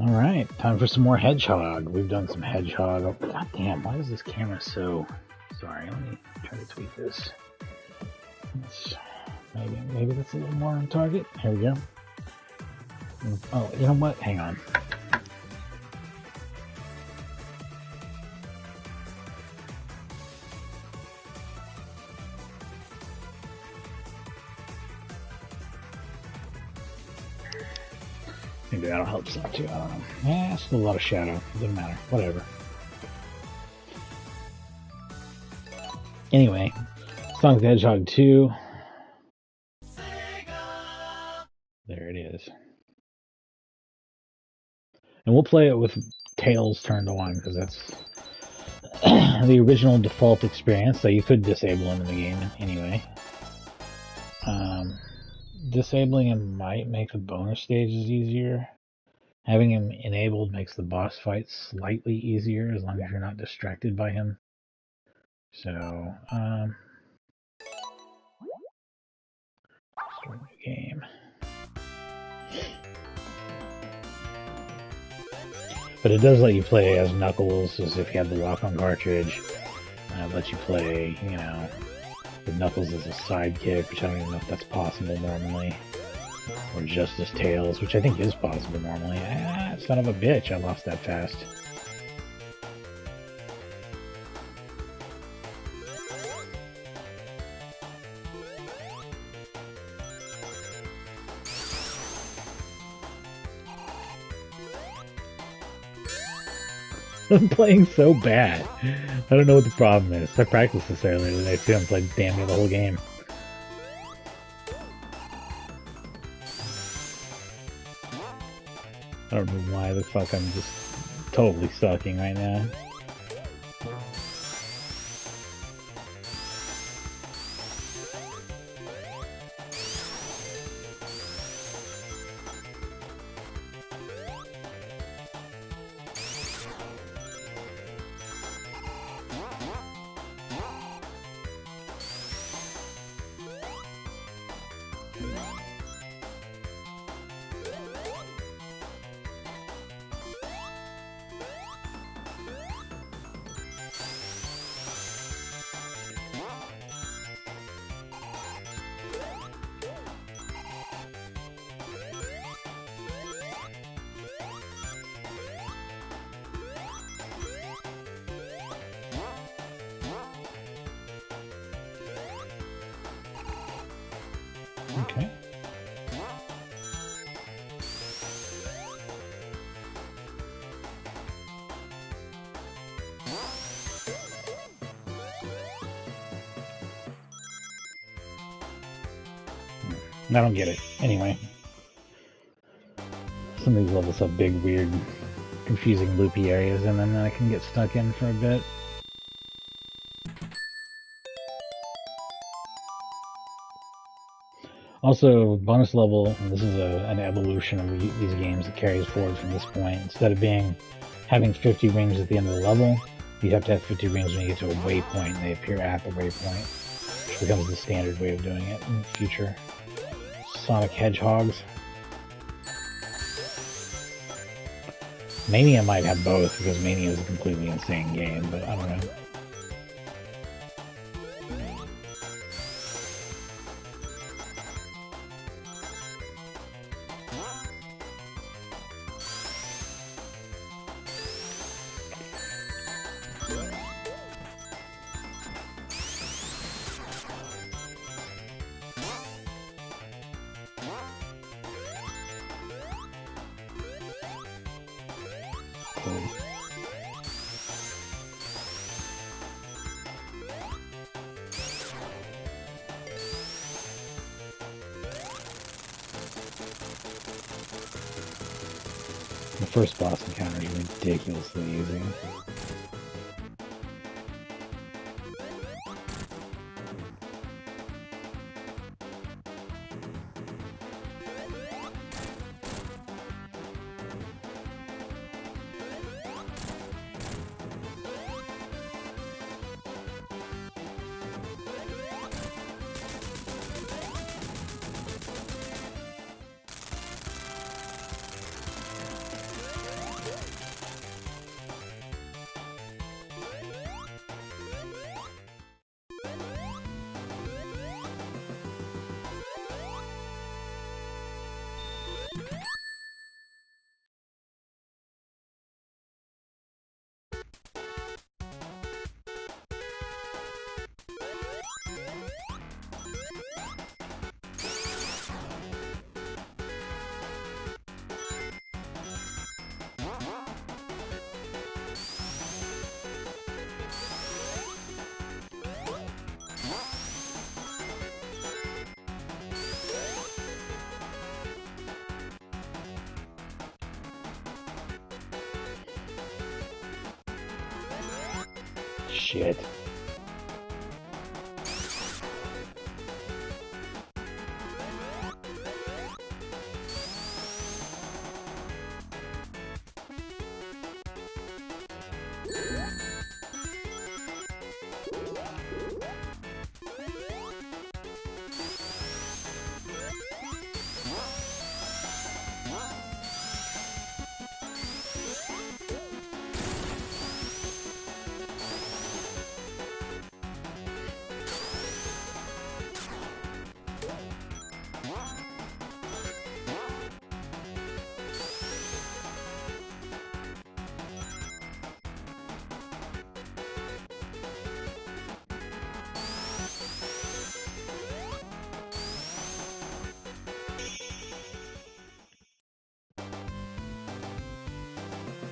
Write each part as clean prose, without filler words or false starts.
Alright, time for some more Hedgehog. We've done some Hedgehog. Oh, God damn, why is this camera so... Sorry, let me try to tweak this. Maybe that's a little more on target. Here we go. Oh, you know what? Hang on. Maybe that'll help some too. I don't know. Yeah, it's still a lot of shadow. Doesn't matter. Whatever. Anyway, Sonic the Hedgehog 2. There it is. And we'll play it with Tails turned on because that's the original default experience. So you could disable him in the game anyway. Disabling him might make the bonus stages easier. Having him enabled makes the boss fights slightly easier as long as you're not distracted by him. So, start the game. But it does let you play as Knuckles as if you had the lock-on cartridge. It lets you play, you know, with Knuckles as a sidekick, which I don't even know if that's possible normally. Or just as Tails, which I think is possible normally. Ah, son of a bitch, I lost that fast. I'm playing so bad. I don't know what the problem is. I practiced this earlier today too. I'm playing damn near the whole game. I don't know why the fuck I'm just totally sucking right now. Okay. I don't get it. Anyway. Some of these levels have big, weird, confusing, loopy areas, and then I can get stuck in for a bit. Also, bonus level, and this is an evolution of these games that carries forward from this point. Instead of having 50 rings at the end of the level, you have to have 50 rings when you get to a waypoint, and they appear at the waypoint, which becomes the standard way of doing it in future Sonic Hedgehogs. Mania might have both, because Mania is a completely insane game, but I don't know. The first boss encounter is ridiculously easy. Shit.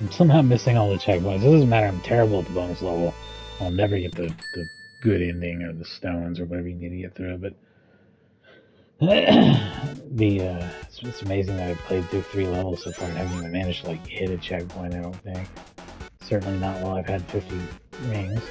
I'm somehow missing all the checkpoints. It doesn't matter, I'm terrible at the bonus level. I'll never get the good ending or the stones or whatever you need to get through, but it's amazing that I've played through 3 levels so far and haven't even managed to like hit a checkpoint, I don't think. Certainly not while I've had 50 rings.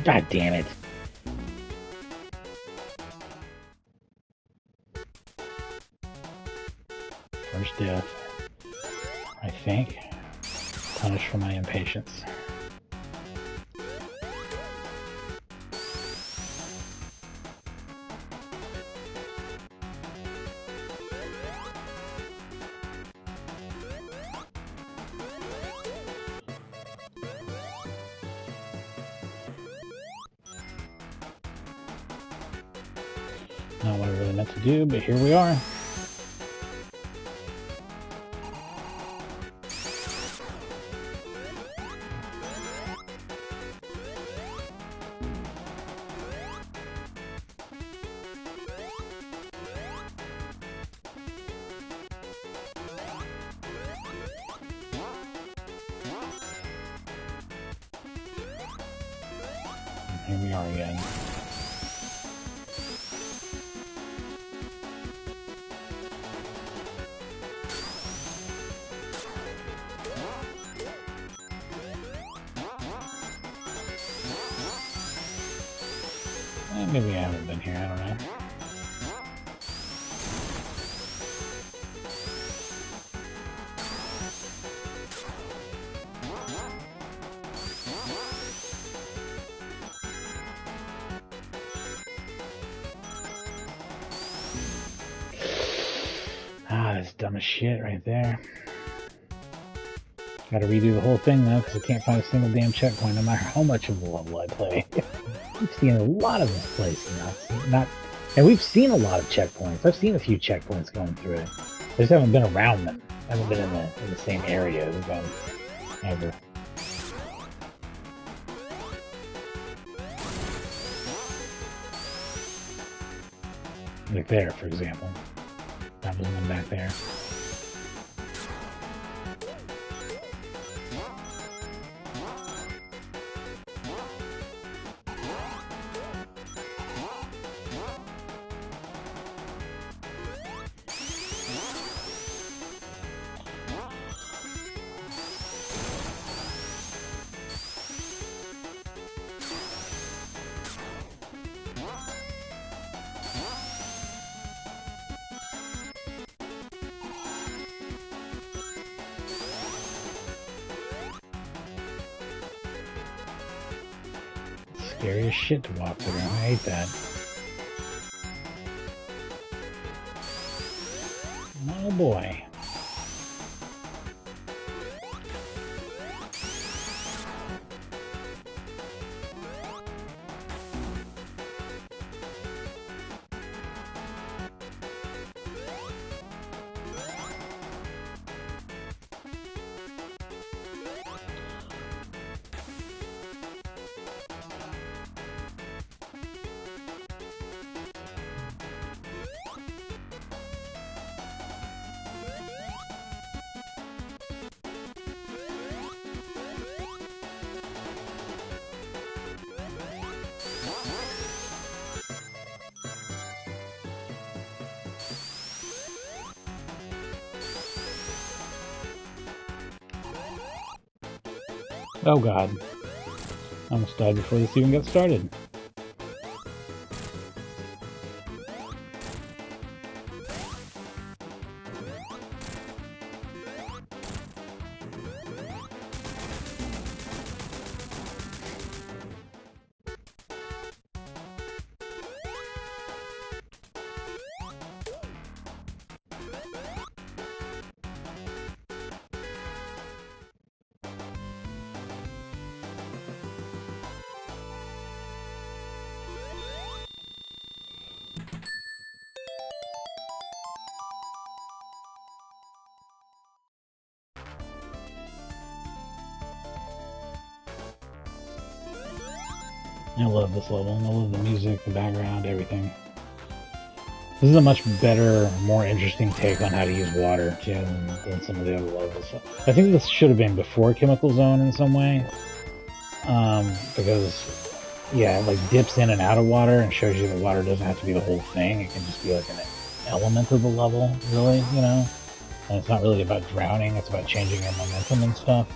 God damn it. First death. I think. Punished for my impatience. Not what I really meant to do, but here we are. Here we are again. Maybe I haven't been here, I don't know. Ah, that's dumb as shit right there. Gotta redo the whole thing though, because I can't find a single damn checkpoint no matter how much of the level I play. We've seen a lot of this place, and we've seen a lot of checkpoints. I've seen a few checkpoints going through it. I just haven't been around them. I haven't been in the same area as them ever. Like there, for example. That was one back there. Scary as shit to walk through. I hate that. Oh boy. Oh god. I almost died before this even got started. I love this level. I love the music, the background, everything. This is a much better, more interesting take on how to use water, too, than some of the other levels. I think this should have been before Chemical Zone in some way. Because, yeah, it like dips in and out of water and shows you that water doesn't have to be the whole thing. It can just be like an element of the level, really, you know? And it's not really about drowning, it's about changing your momentum and stuff.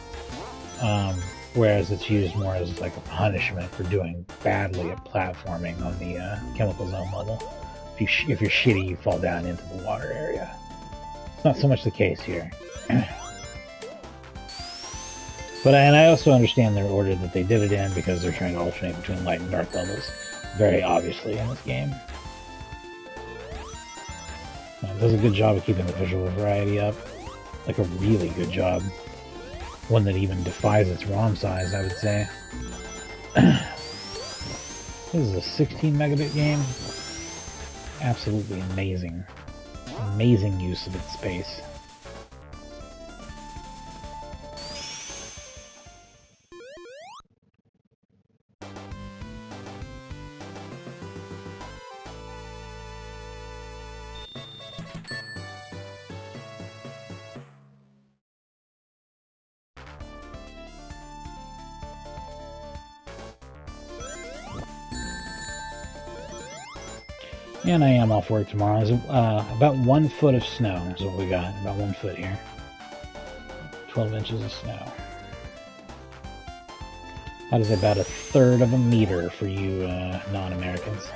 Whereas it's used more as like a punishment for doing badly at platforming on the Chemical Zone level. If you're shitty, you fall down into the water area. It's not so much the case here. But I also understand their order that they did it in because they're trying to alternate between light and dark levels, very obviously in this game. It does a good job of keeping the visual variety up, like a really good job. One that even defies its ROM size, I would say. This is a 16 megabit game. Absolutely amazing. Amazing use of its space. And I am off work tomorrow. It's, about 1 foot of snow is what we got. About 1 foot here. 12 inches of snow. That is about 1/3 of a meter for you non-Americans.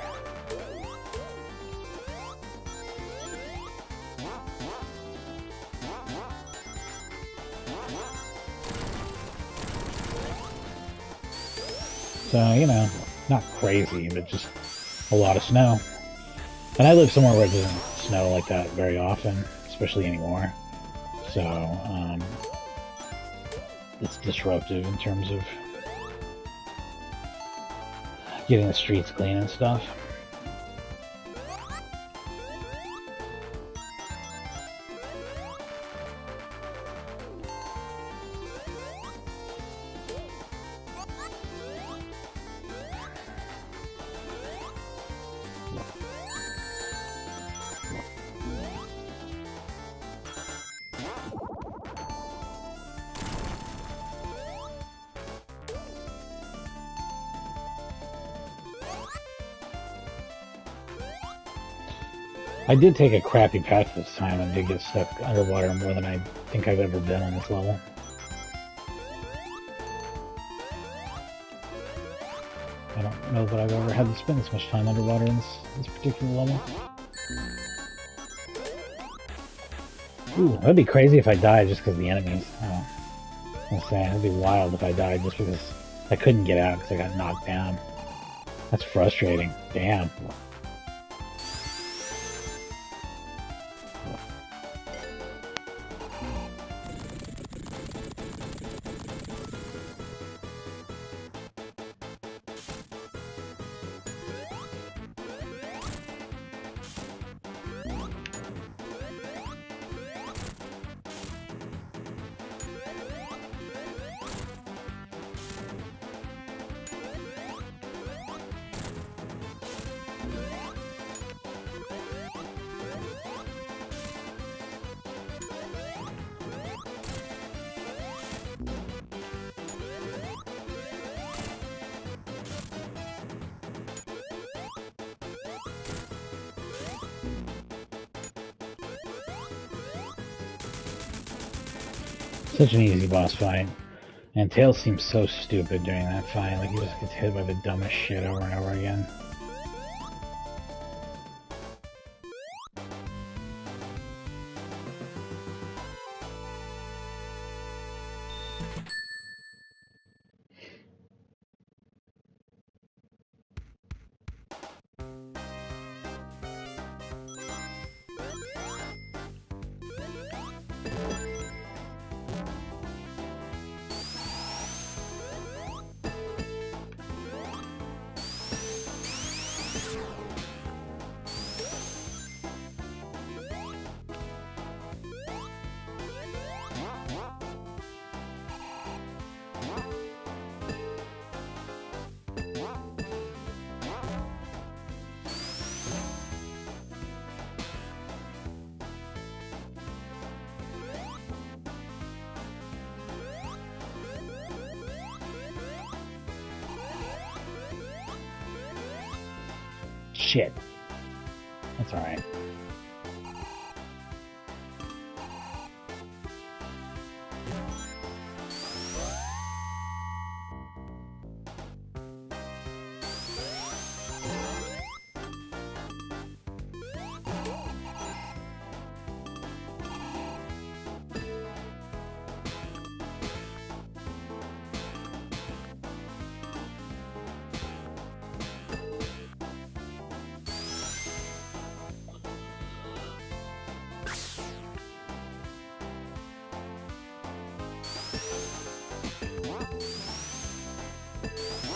So, you know, not crazy, but just a lot of snow. And I live somewhere where it doesn't snow like that very often, especially anymore. So, it's disruptive in terms of getting the streets clean and stuff. I did take a crappy path this time and did get stuck underwater more than I think I've ever been on this level. I don't know that I've ever had to spend this much time underwater in this particular level. Ooh, that'd be crazy if I died just because of the enemies. Oh, I'm saying, it'd be wild if I died just because I couldn't get out because I got knocked down. That's frustrating. Damn. Such an easy boss fight. And Tails seems so stupid during that fight, like he just gets hit by the dumbest shit over and over again. Shit. That's alright.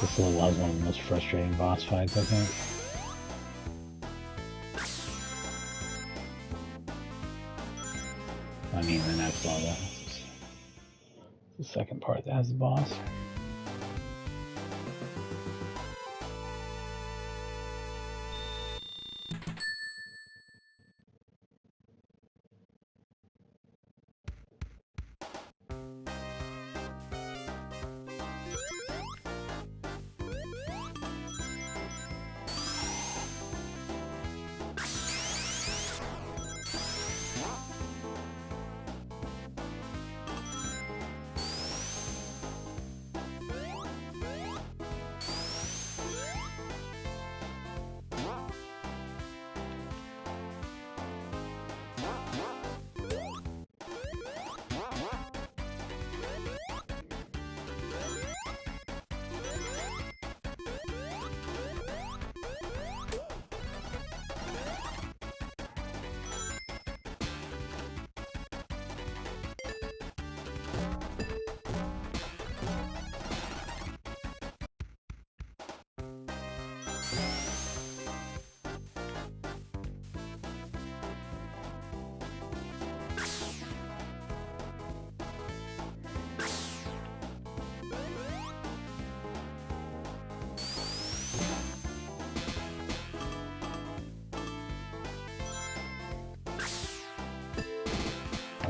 This level has one of the most frustrating boss fights, I think. I mean, the next level. The second part that has the boss.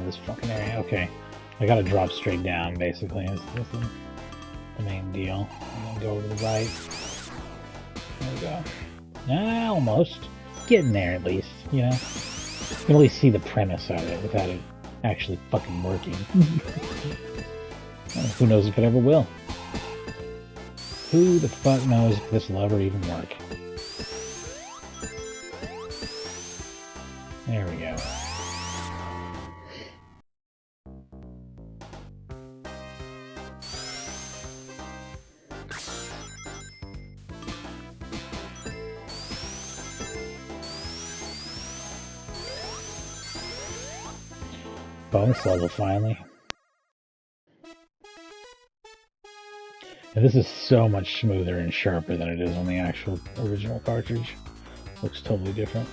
This fucking area. Okay, I gotta drop straight down. Basically, is the main deal. And then go over to the right. There we go. Ah, almost getting there at least. You know, you can at least see the premise of it without it actually fucking working. Who knows if it ever will? Who the fuck knows if this will ever even work? There we go. Bonus level finally. And this is so much smoother and sharper than it is on the actual original cartridge. Looks totally different.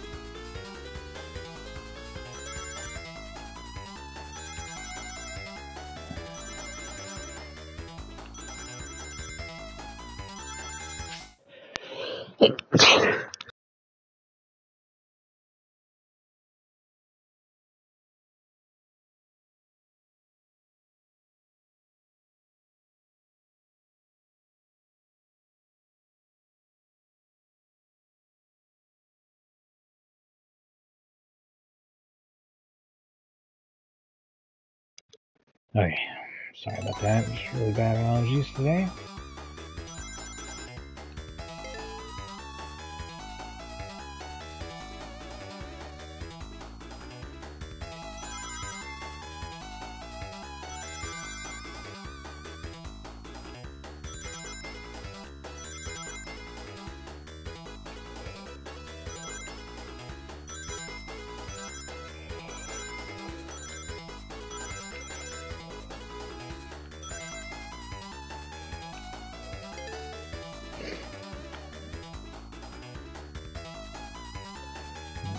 Okay, Sorry about that. Just really bad allergies today.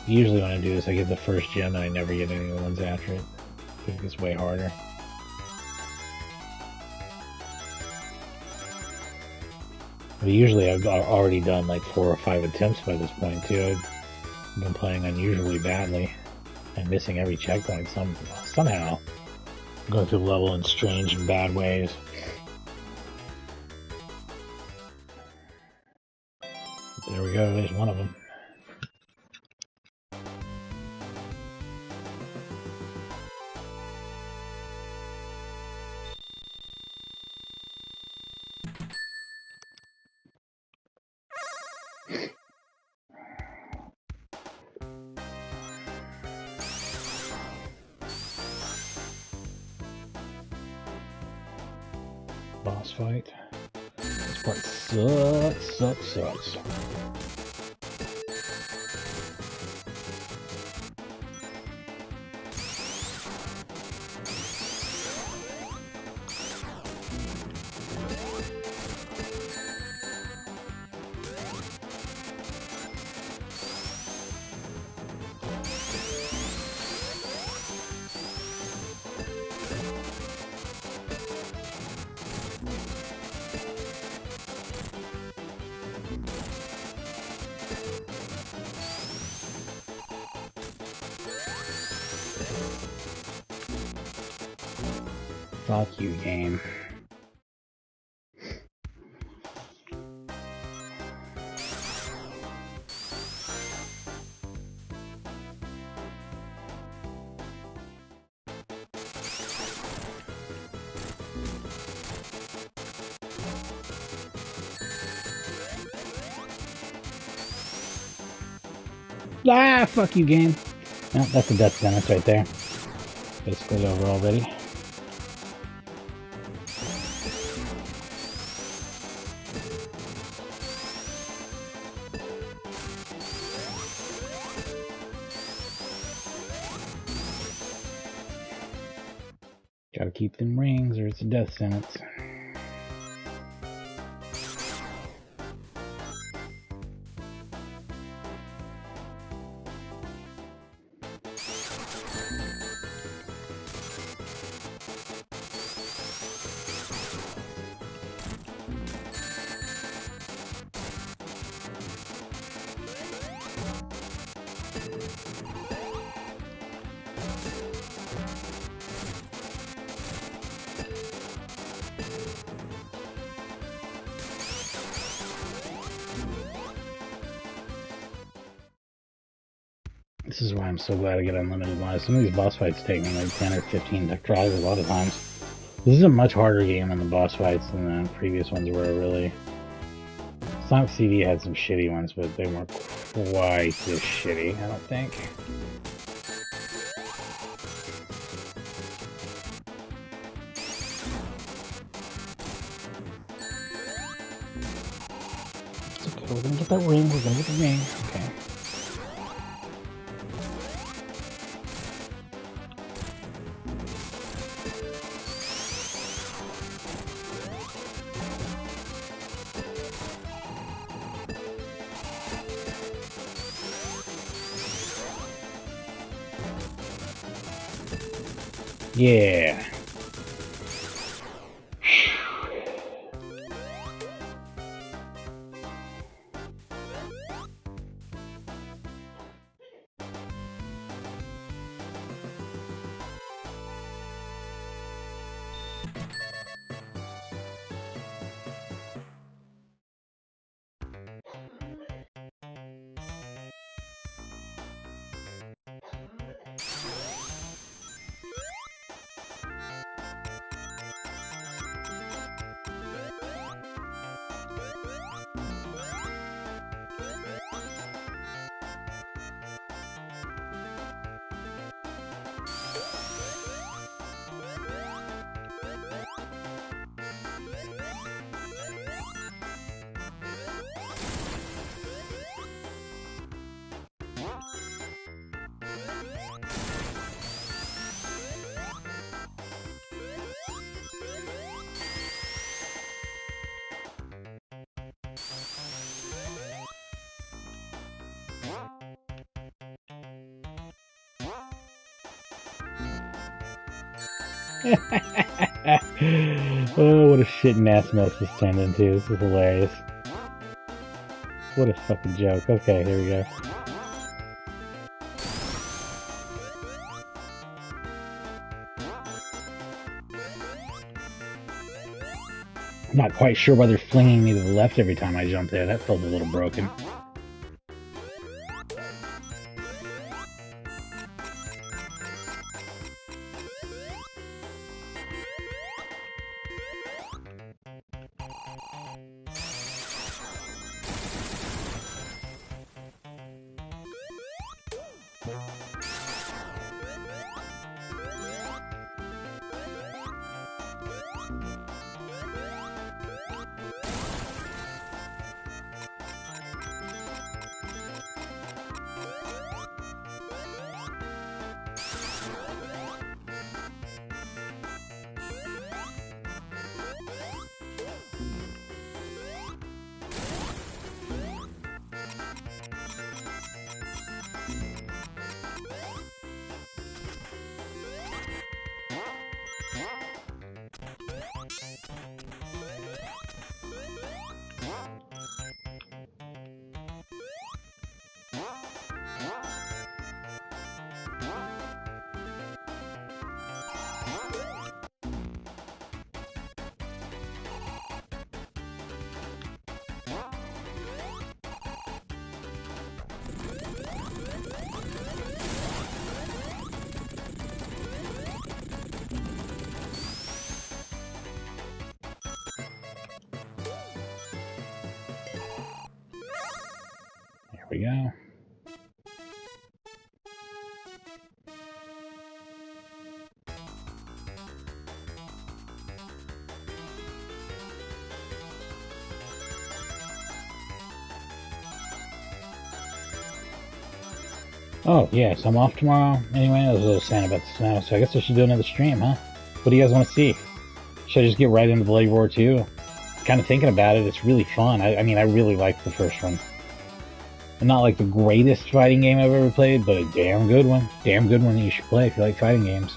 Usually when I do this, I get the first gem and I never get any of the ones after it. I think it's way harder. But usually I've already done like 4 or 5 attempts by this point too. I've been playing unusually badly and missing every checkpoint somehow. Going through the level in strange and bad ways. There we go, there's one of them. Boss fight. This part sucks. Fuck you, game. Ah, fuck you, game. No, that's a death sentence right there. Basically over already. Gotta keep them rings or it's a death sentence. This is why I'm so glad I get unlimited lives. Some of these boss fights take me like 10 or 15 tries a lot of times. This is a much harder game on the boss fights than the previous ones were, really. Sonic CD had some shitty ones, but they weren't quite this shitty, I don't think. It's okay, we're gonna get that ring, we're gonna get the ring. Okay. Yeah. Oh, what a shitting ass mess this turned into. This is hilarious. What a fucking joke. Okay, here we go. I'm not quite sure why they're flinging me to the left every time I jump there. That felt a little broken. There we go. Oh, yes, I'm off tomorrow. Anyway, I was a little sad about the snow, so I guess I should do another stream, huh? What do you guys want to see? Should I just get right into Bloody Roar 2? Kind of thinking about it, it's really fun. I mean, I really liked the first one. And not like the greatest fighting game I've ever played, but a damn good one. Damn good one that you should play if you like fighting games.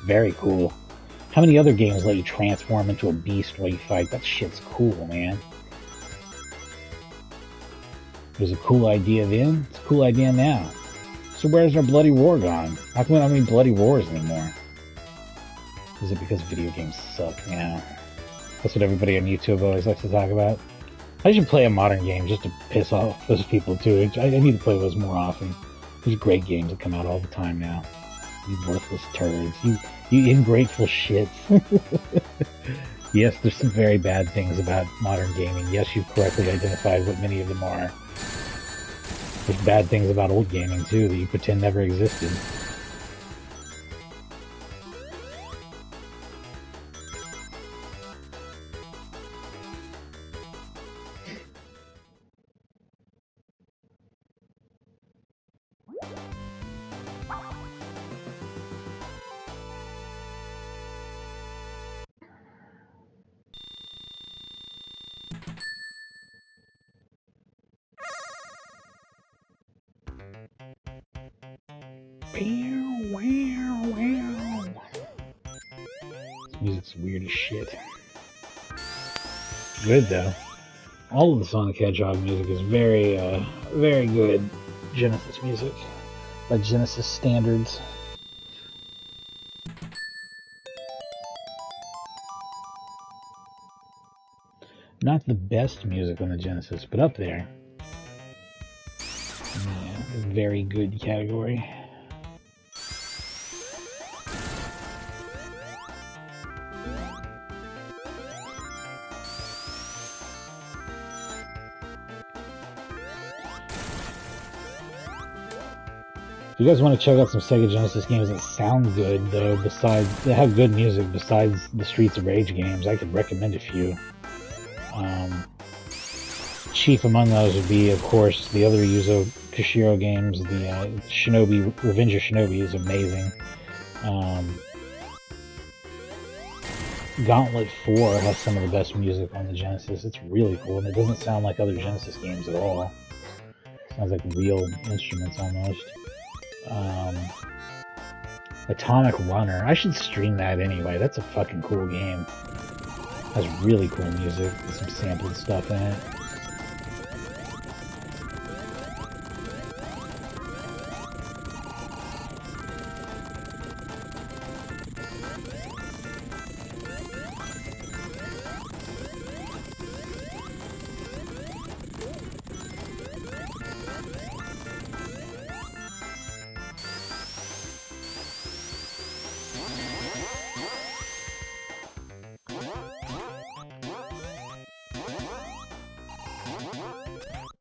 Very cool. How many other games let you transform into a beast while you fight? That shit's cool, man. It was a cool idea then, it's a cool idea now. So where's our Bloody Roar gone? How come we don't have any Bloody Roars anymore? Is it because video games suck now? That's what everybody on YouTube always likes to talk about. I should play a modern game just to piss off those people too. I need to play those more often. There's great games that come out all the time now. You worthless turds. You ingrateful shits. Yes, there's some very bad things about modern gaming. Yes, you've correctly identified what many of them are. There's bad things about old gaming too that you pretend never existed. This music's weird as shit. Good though. All of the Sonic Hedgehog music is very, very good Genesis music, by Genesis standards. Not the best music on the Genesis, but up there. Yeah, very good category. If you guys want to check out some Sega Genesis games that sound good, though, that have good music besides the Streets of Rage games, I could recommend a few. Chief among those would be, of course, the other Yuzo Koshiro games. The Shinobi, Revenge of Shinobi is amazing. Gauntlet 4 has some of the best music on the Genesis. It's really cool, and it doesn't sound like other Genesis games at all. It sounds like real instruments almost. Atomic Runner. I should stream that anyway. That's a fucking cool game. Has really cool music with some sampled stuff in it.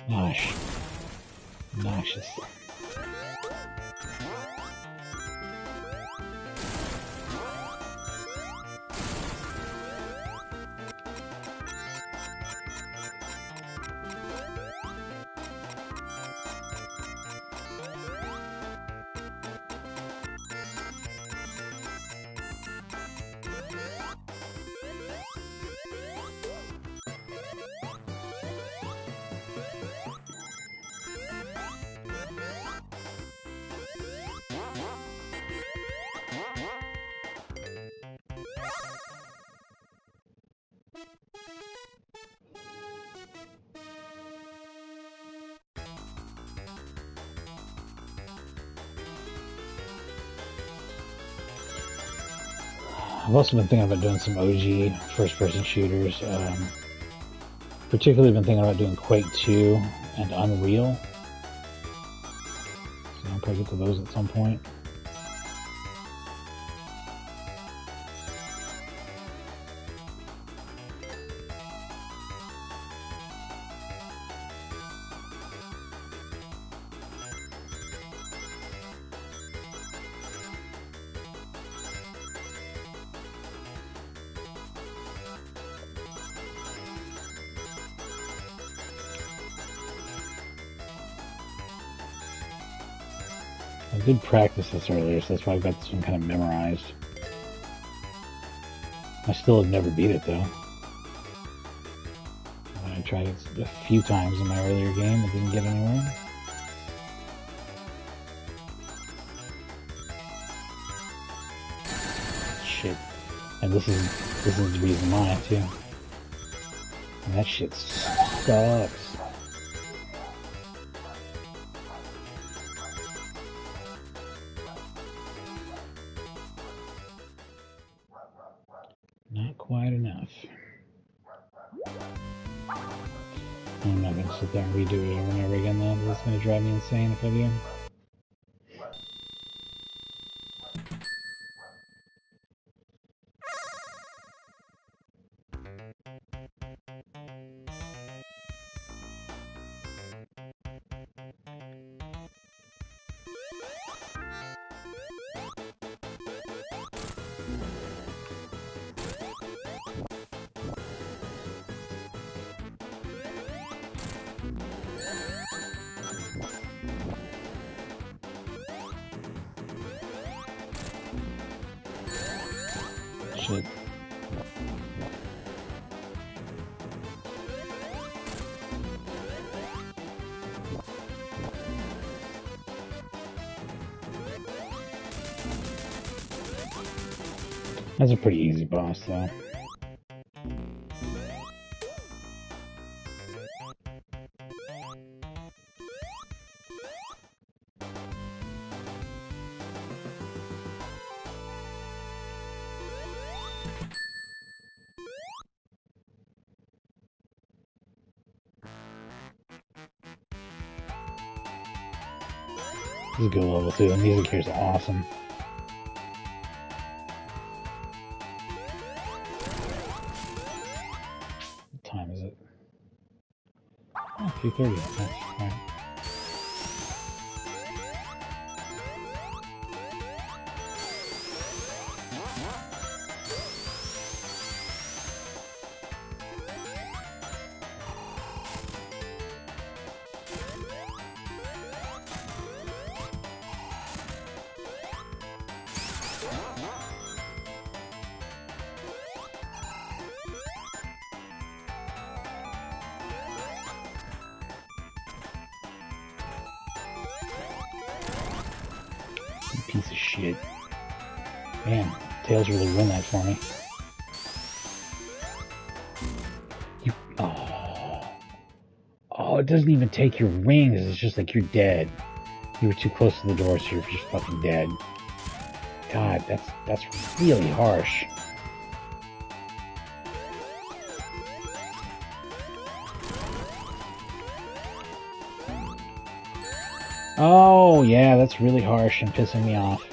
Gosh. Noxious. I've also been thinking about doing some OG first-person shooters. Particularly been thinking about doing Quake 2 and Unreal. So I'll probably get to those at some point. I did practice this earlier, so that's why I've got this one kind of memorized. I still have never beat it, though. I tried it a few times in my earlier game, it didn't get anywhere. Shit. And this is the reason why, too. And that shit sucks. Not quite enough. I'm not going to sit there and redo it over and over again, though. That's going to drive me insane if I do. Shit. That's a pretty easy boss, though. This is a good level too. The music here is awesome. What time is it? Oh, 2:30. That's right. Piece of shit. Man, Tails really ruined that for me. You... Oh, it doesn't even take your rings. It's just like you're dead. You were too close to the door, so you're just fucking dead. God, that's really harsh. Oh, yeah, that's really harsh and pissing me off.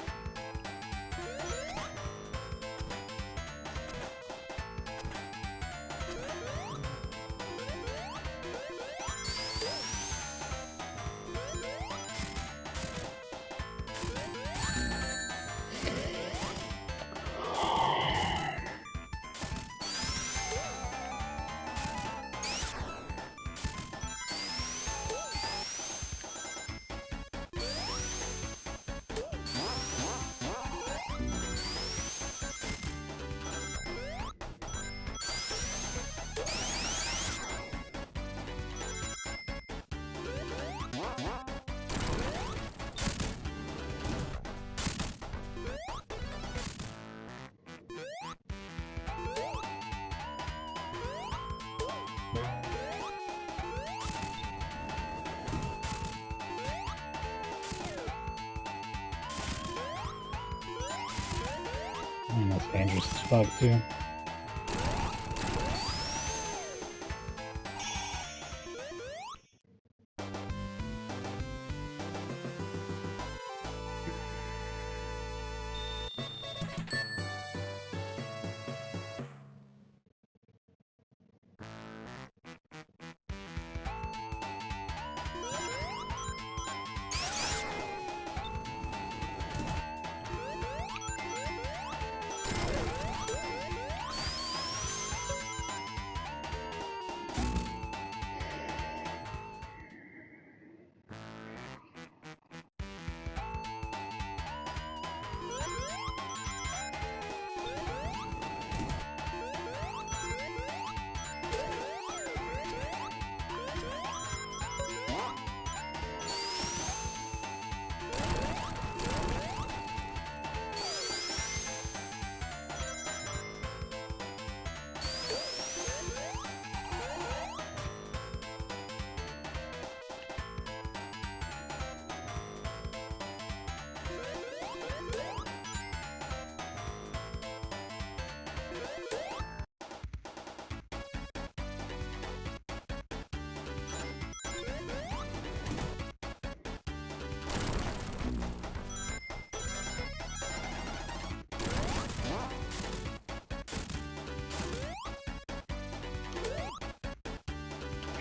That's dangerous as fuck, too.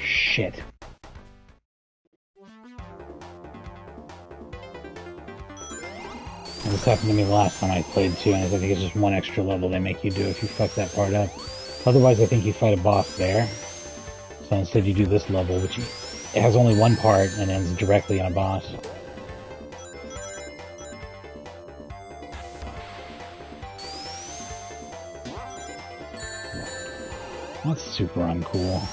Shit. This happened to me the last time I played too, and I think it's just one extra level they make you do if you fuck that part up. Otherwise, I think you fight a boss there. So instead you do this level, which it has only one part and ends directly on a boss. That's super uncool.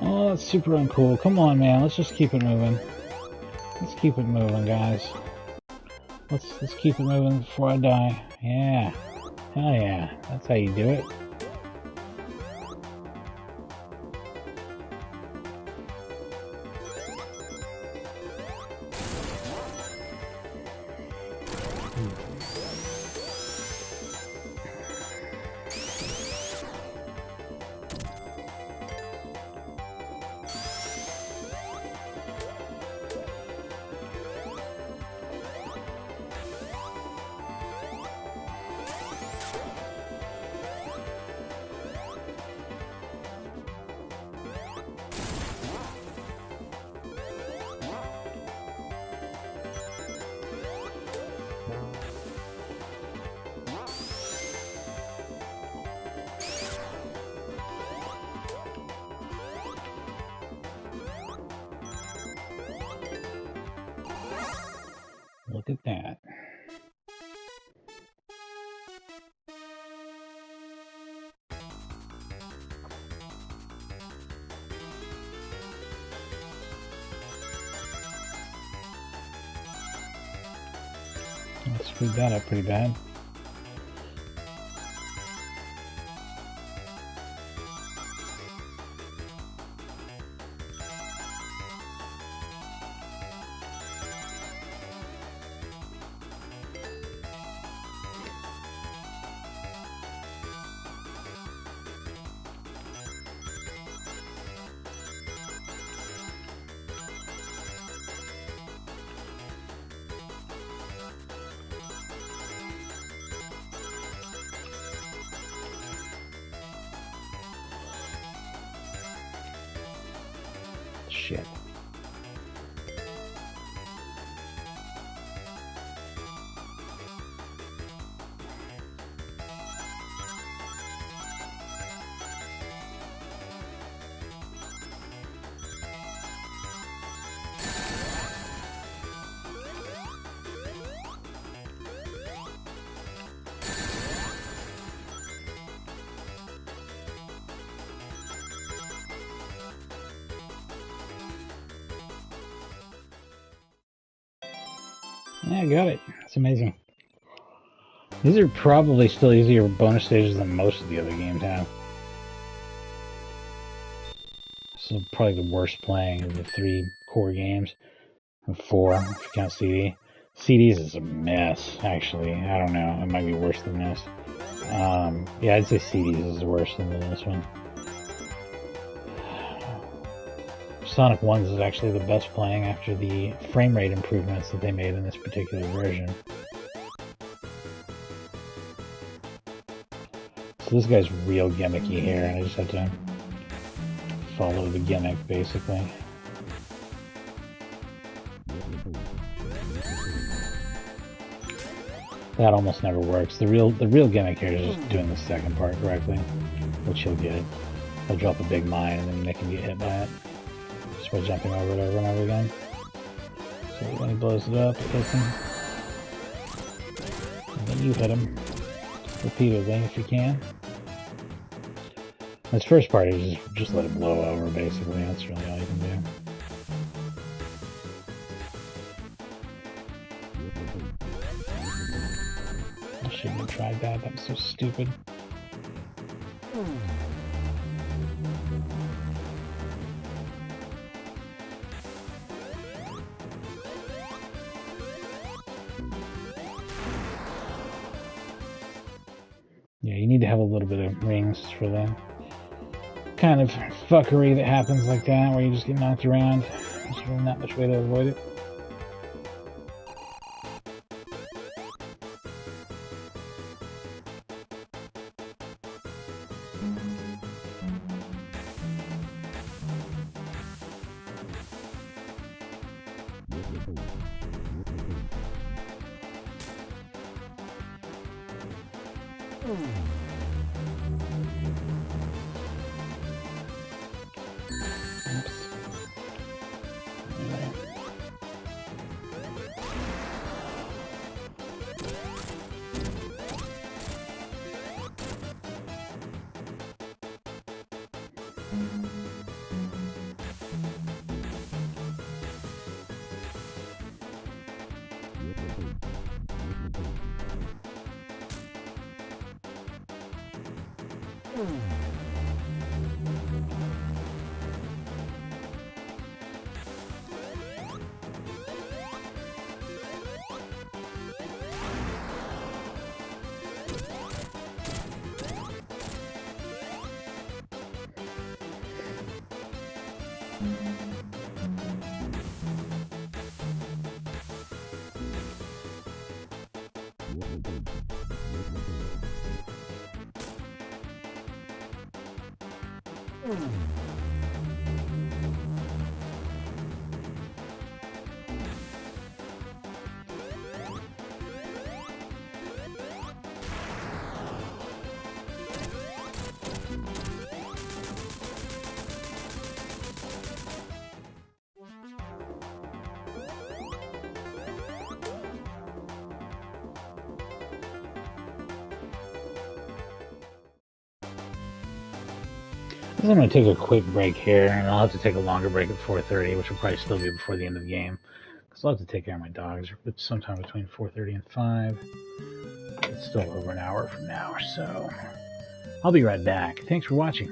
Oh, that's super uncool. Come on, man. Let's just keep it moving. Let's keep it moving, guys. Let's keep it moving before I die. Yeah. Hell yeah. That's how you do it. Look at that. I screwed that up pretty bad. Shit. Yeah, I got it. It's amazing. These are probably still easier bonus stages than most of the other games have. So probably the worst playing of the 3 core games. Or 4, if you count CD. CDs is a mess, actually. I don't know. It might be worse than this. Yeah, I'd say CDs is worse than this one. Sonic 1's is actually the best playing after the frame rate improvements that they made in this particular version. So this guy's real gimmicky here, and I just had to follow the gimmick, basically. That almost never works. The real gimmick here is just doing the second part correctly, which he'll get. He'll drop a big mine, and then Nick can get hit by it. Just by jumping over it over and over again. So when he blows it up, it hits him. And then you hit him repeatedly if you can. This first part is just let it blow over, basically. That's really all you can do. I shouldn't have tried that. That was so stupid. Yeah, you need to have a little bit of rings for the kind of fuckery that happens like that, where you just get knocked around. There's really not much way to avoid it. guess I'm going to take a quick break here, and I'll have to take a longer break at 4:30, which will probably still be before the end of the game. Because I'll have to take care of my dogs sometime between 4:30 and 5. It's still over an hour from now, so I'll be right back. Thanks for watching.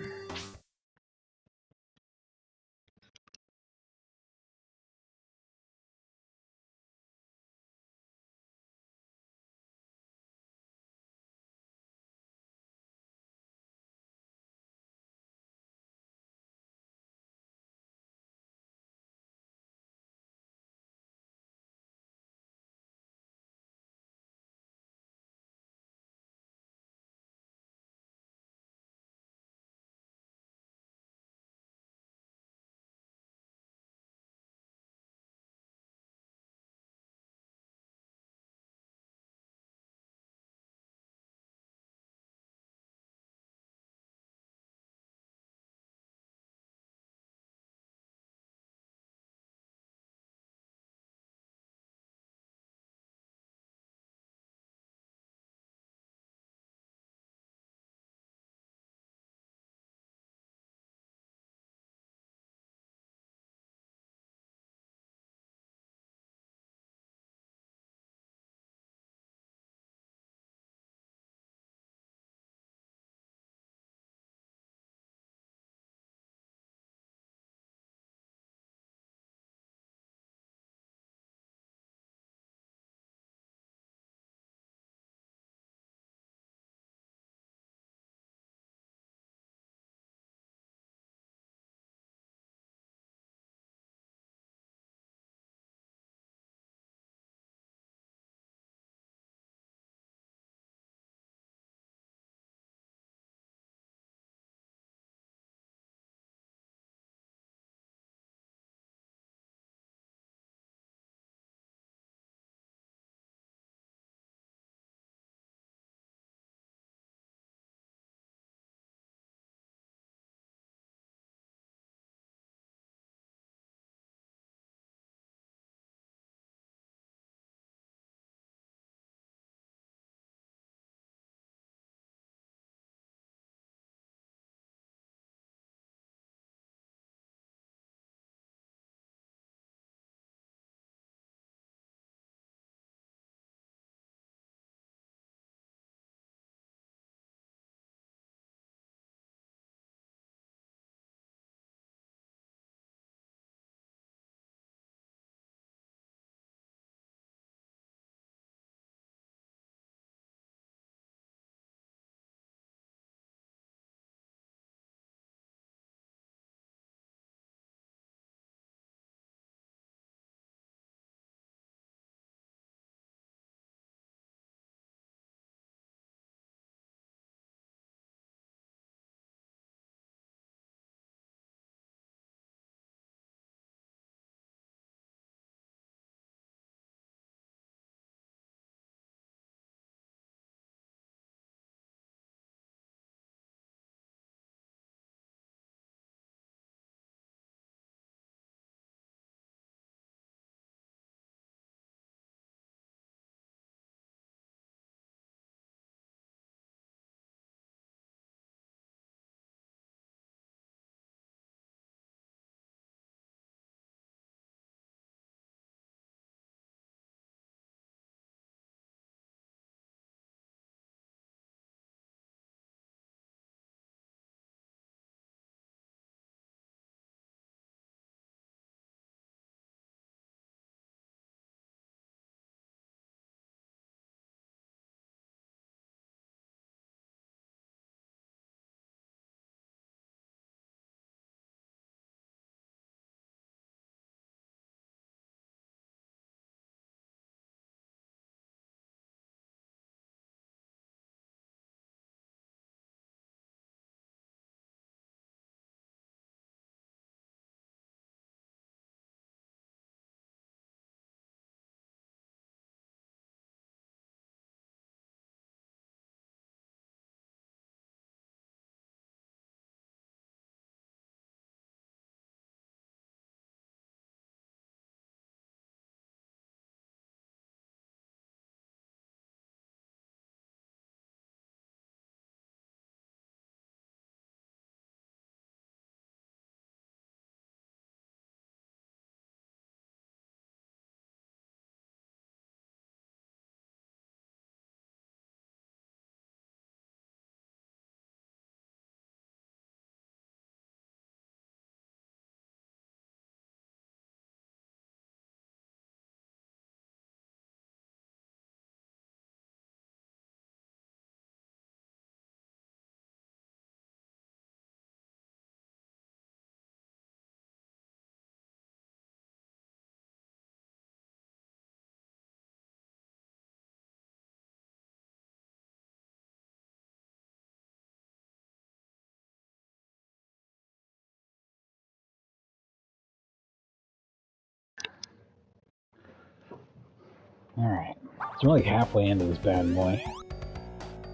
Alright, so we're like halfway into this bad boy,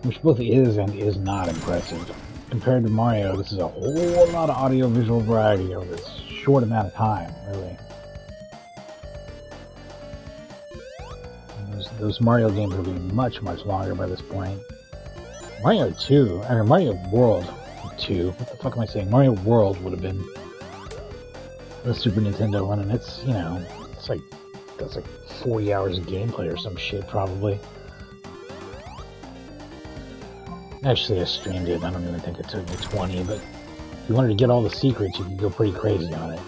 which both is and is not impressive. Compared to Mario, this is a whole lot of audio-visual variety over this short amount of time, really. Those Mario games will be much, much longer by this point. Mario 2, I mean Mario World 2, what the fuck am I saying? Mario World would have been the Super Nintendo one, and it's, you know, that's like 40 hours of gameplay or some shit, probably. Actually, I streamed it. I don't even think it took me 20, but if you wanted to get all the secrets, you could go pretty crazy on it.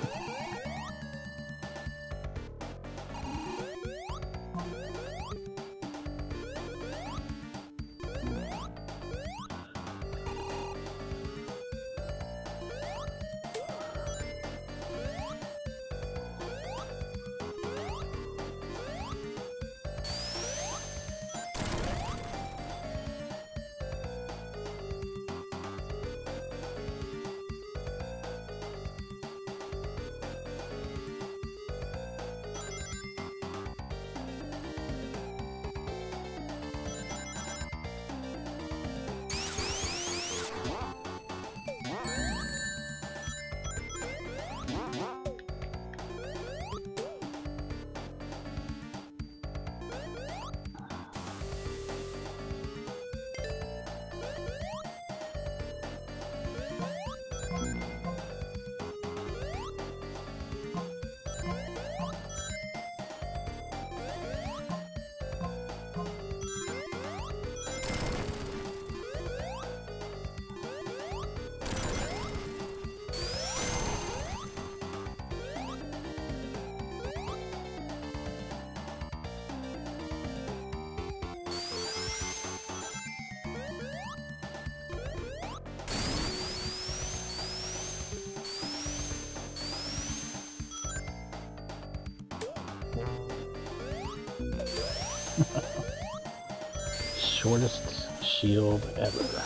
Shortest shield ever.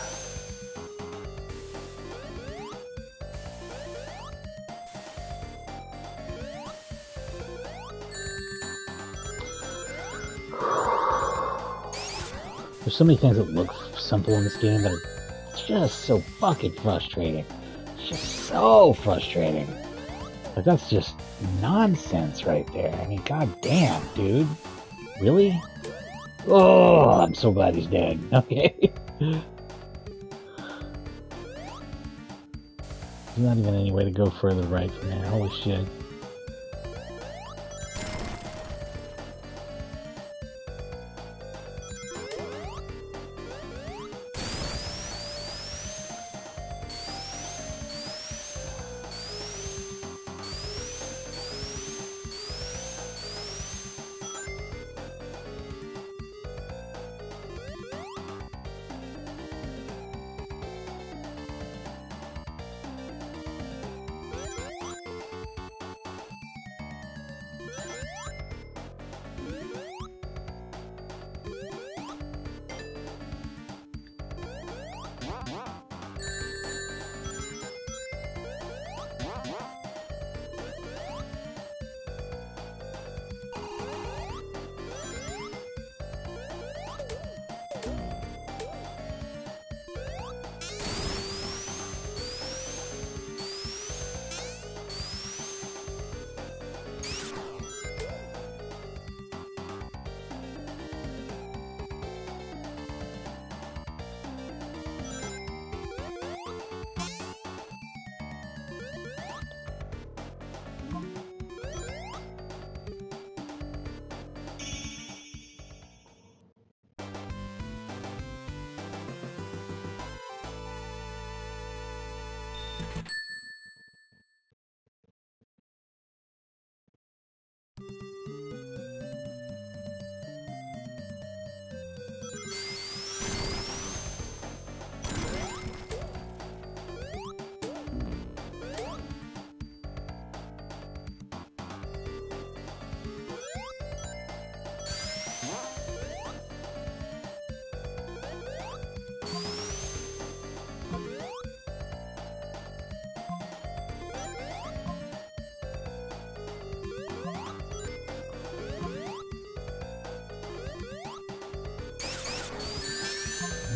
There's so many things that look simple in this game that are just so fucking frustrating. It's just so frustrating. Like, that's just nonsense right there. I mean, goddamn, dude. Really? Oh, I'm so glad he's dead. Okay. There's not even any way to go further right from there. Holy shit.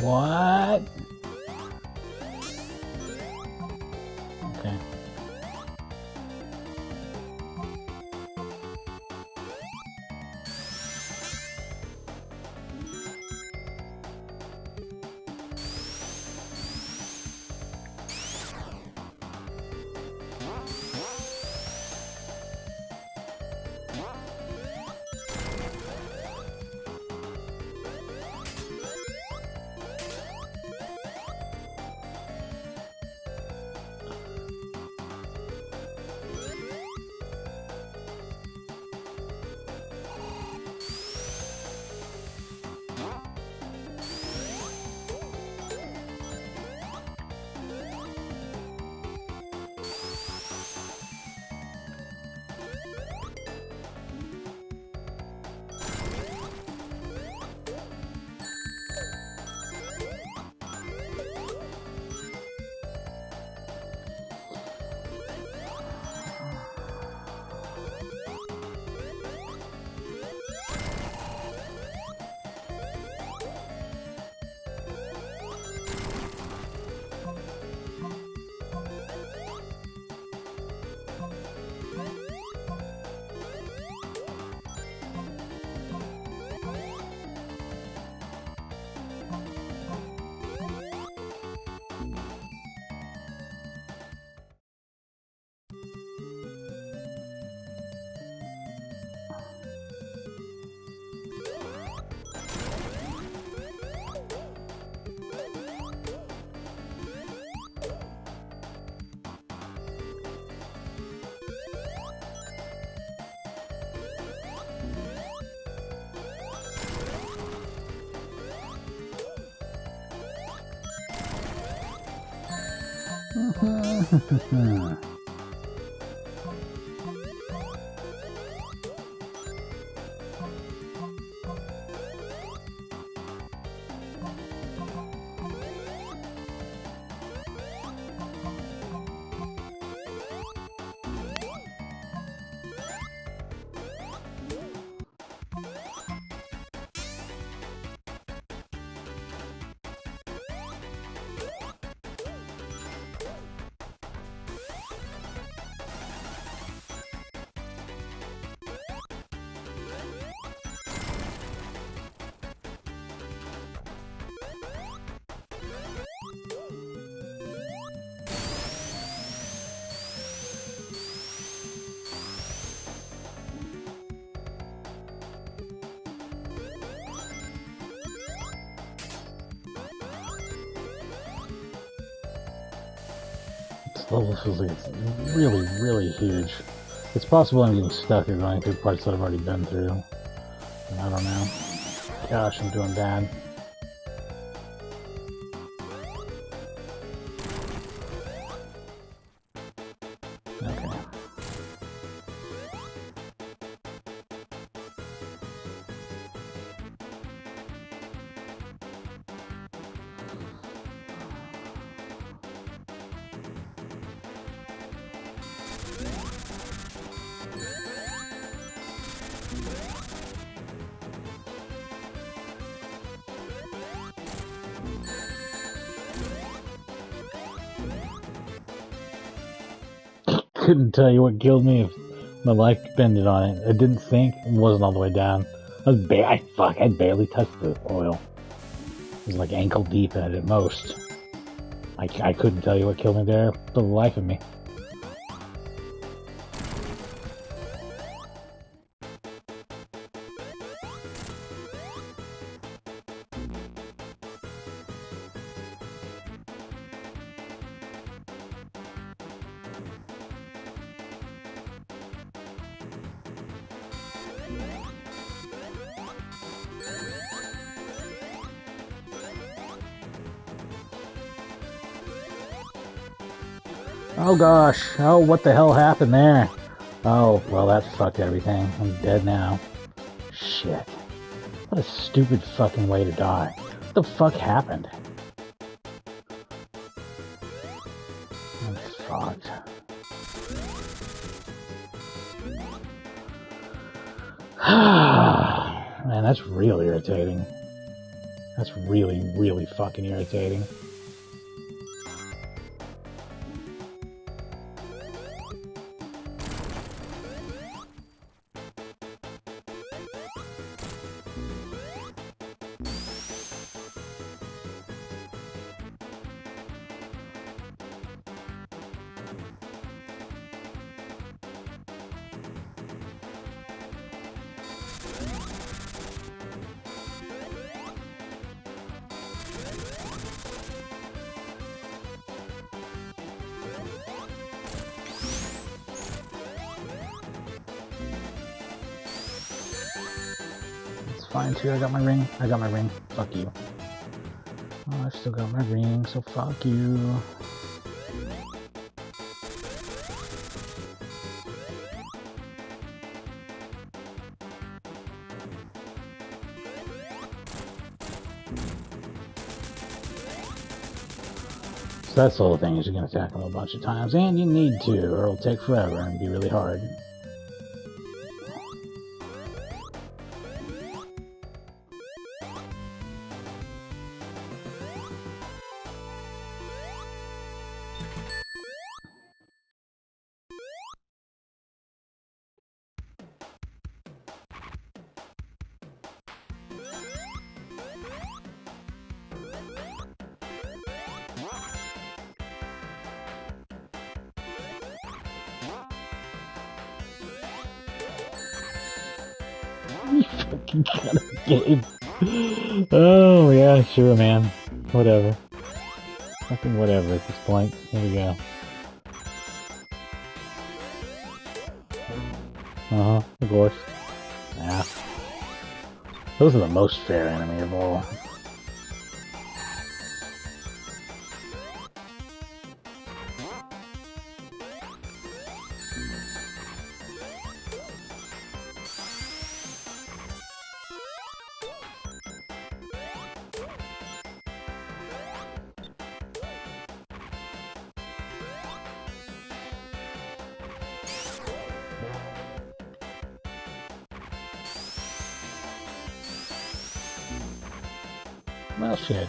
What? Okay. This level feels like it's really, really huge. It's possible I'm getting stuck or going through parts that I've already been through. I don't know. Gosh, I'm doing bad. Okay. Couldn't tell you what killed me if my life depended on it. It didn't sink. It wasn't all the way down. I barely touched the oil. It was like ankle deep in it at most. I couldn't tell you what killed me there for the life of me. Oh gosh, oh what the hell happened there? Oh, well that fucked everything. I'm dead now. Shit. What a stupid fucking way to die. What the fuck happened? I'm fucked. Man, that's real irritating. That's really, really fucking irritating. Fine too, I got my ring. I got my ring. Fuck you. Oh, I've still got my ring, so fuck you. So that's the whole thing, is you're gonna attack them a bunch of times, and you need to, or it'll take forever and be really hard. You fucking gotta game. Oh, yeah, sure, man. Whatever. Fucking whatever at this point. Here we go. Uh-huh, of course. Yeah. Those are the most fair enemy of all. Well, shit.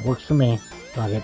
Works for me. Fuck it.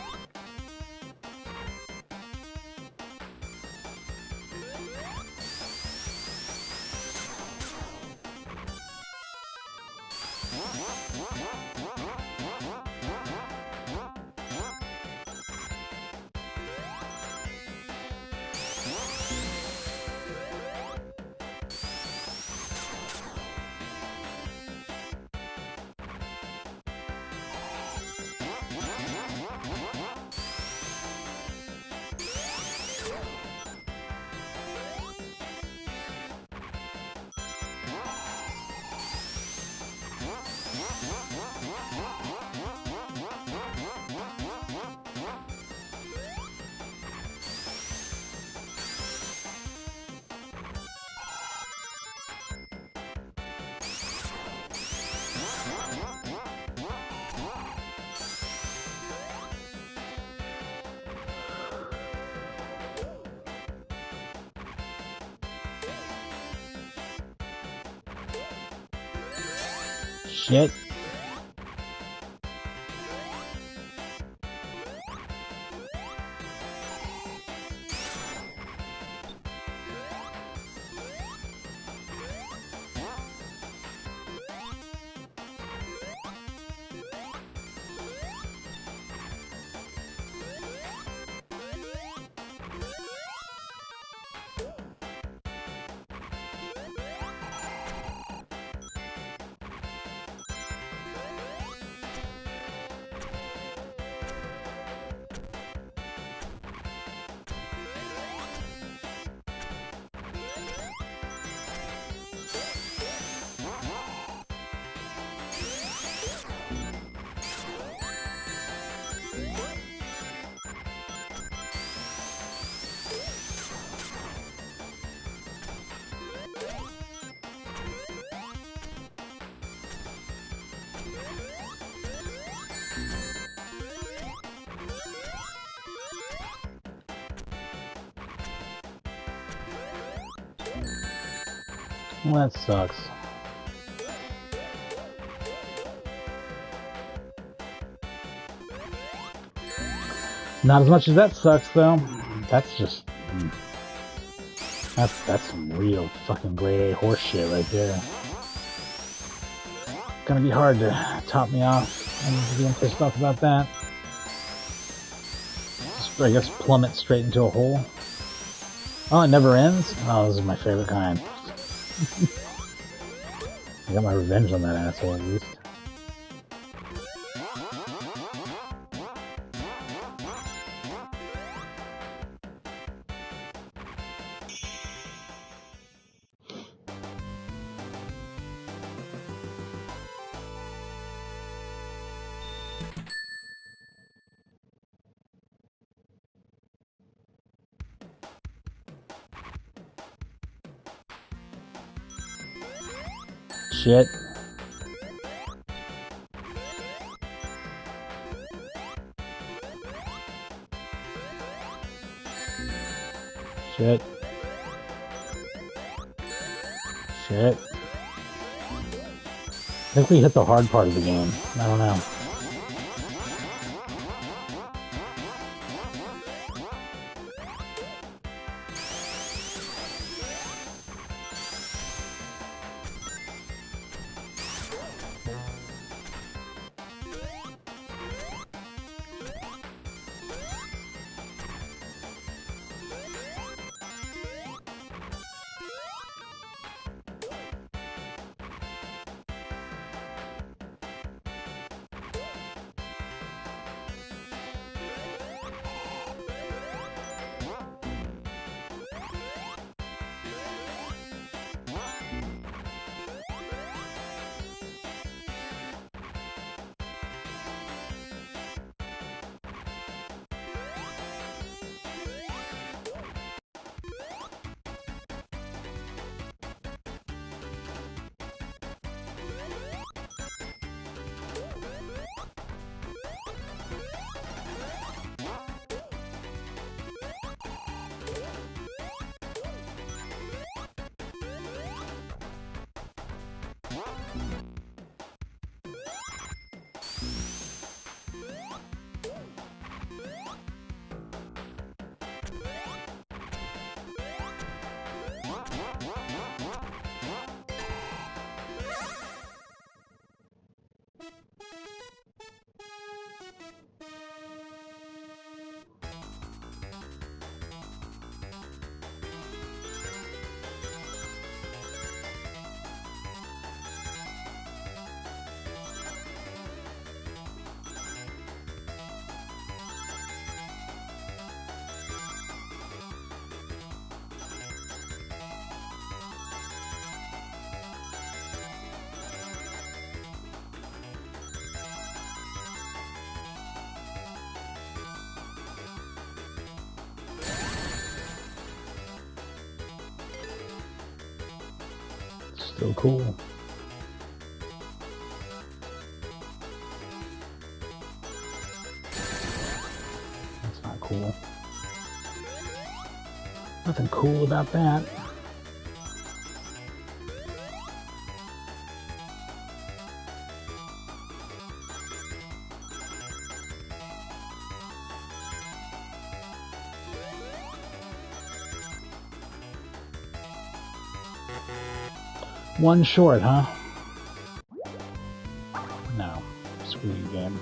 Shit. Well, that sucks. Not as much as that sucks, though. That's just... That's some real fucking grade A horse shit right there. Gonna be hard to top me off and being pissed off about that. Just, I guess, plummet straight into a hole. Oh, it never ends? Oh, this is my favorite kind. I got my revenge on that asshole, at least. Shit. Shit. Shit. I think we hit the hard part of the game. I don't know. Still cool. That's not cool. Nothing cool about that. One short, huh? No. Screw you, game.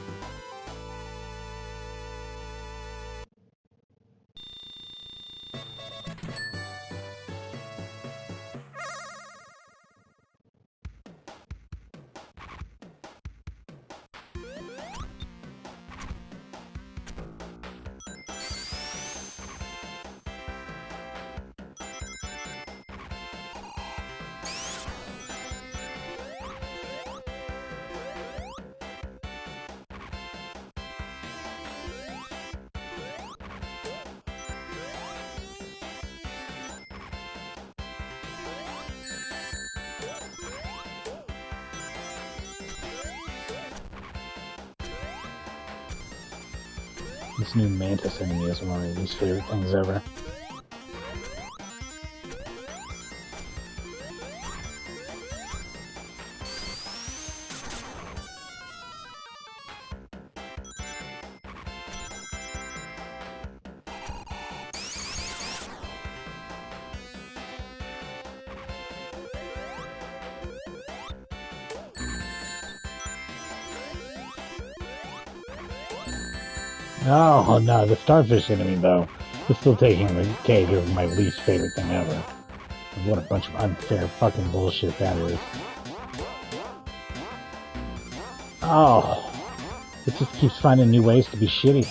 This new Mantis enemy is one of my least favorite things ever. Oh no, the starfish enemy though is still taking the cake is my least favorite thing ever. What a bunch of unfair fucking bullshit that is. Oh, it just keeps finding new ways to be shitty.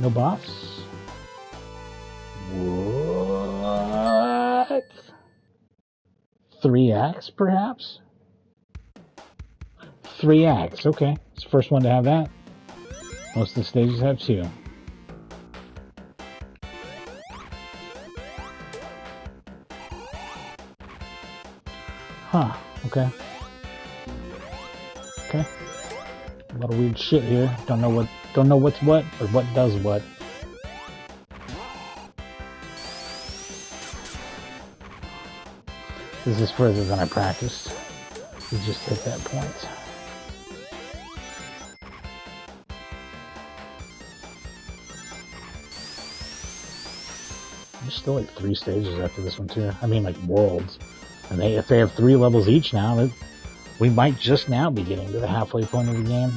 No boss? What? 3 acts, perhaps? 3 acts, okay. It's the first one to have that. Most of the stages have 2. Huh, okay. Okay. A lot of weird shit here. Don't know what's what or what does what. This is further than I practiced. We just hit that point. There's still like 3 stages after this one too. I mean like worlds. And if they have 3 levels each now, we might just now be getting to the halfway point of the game.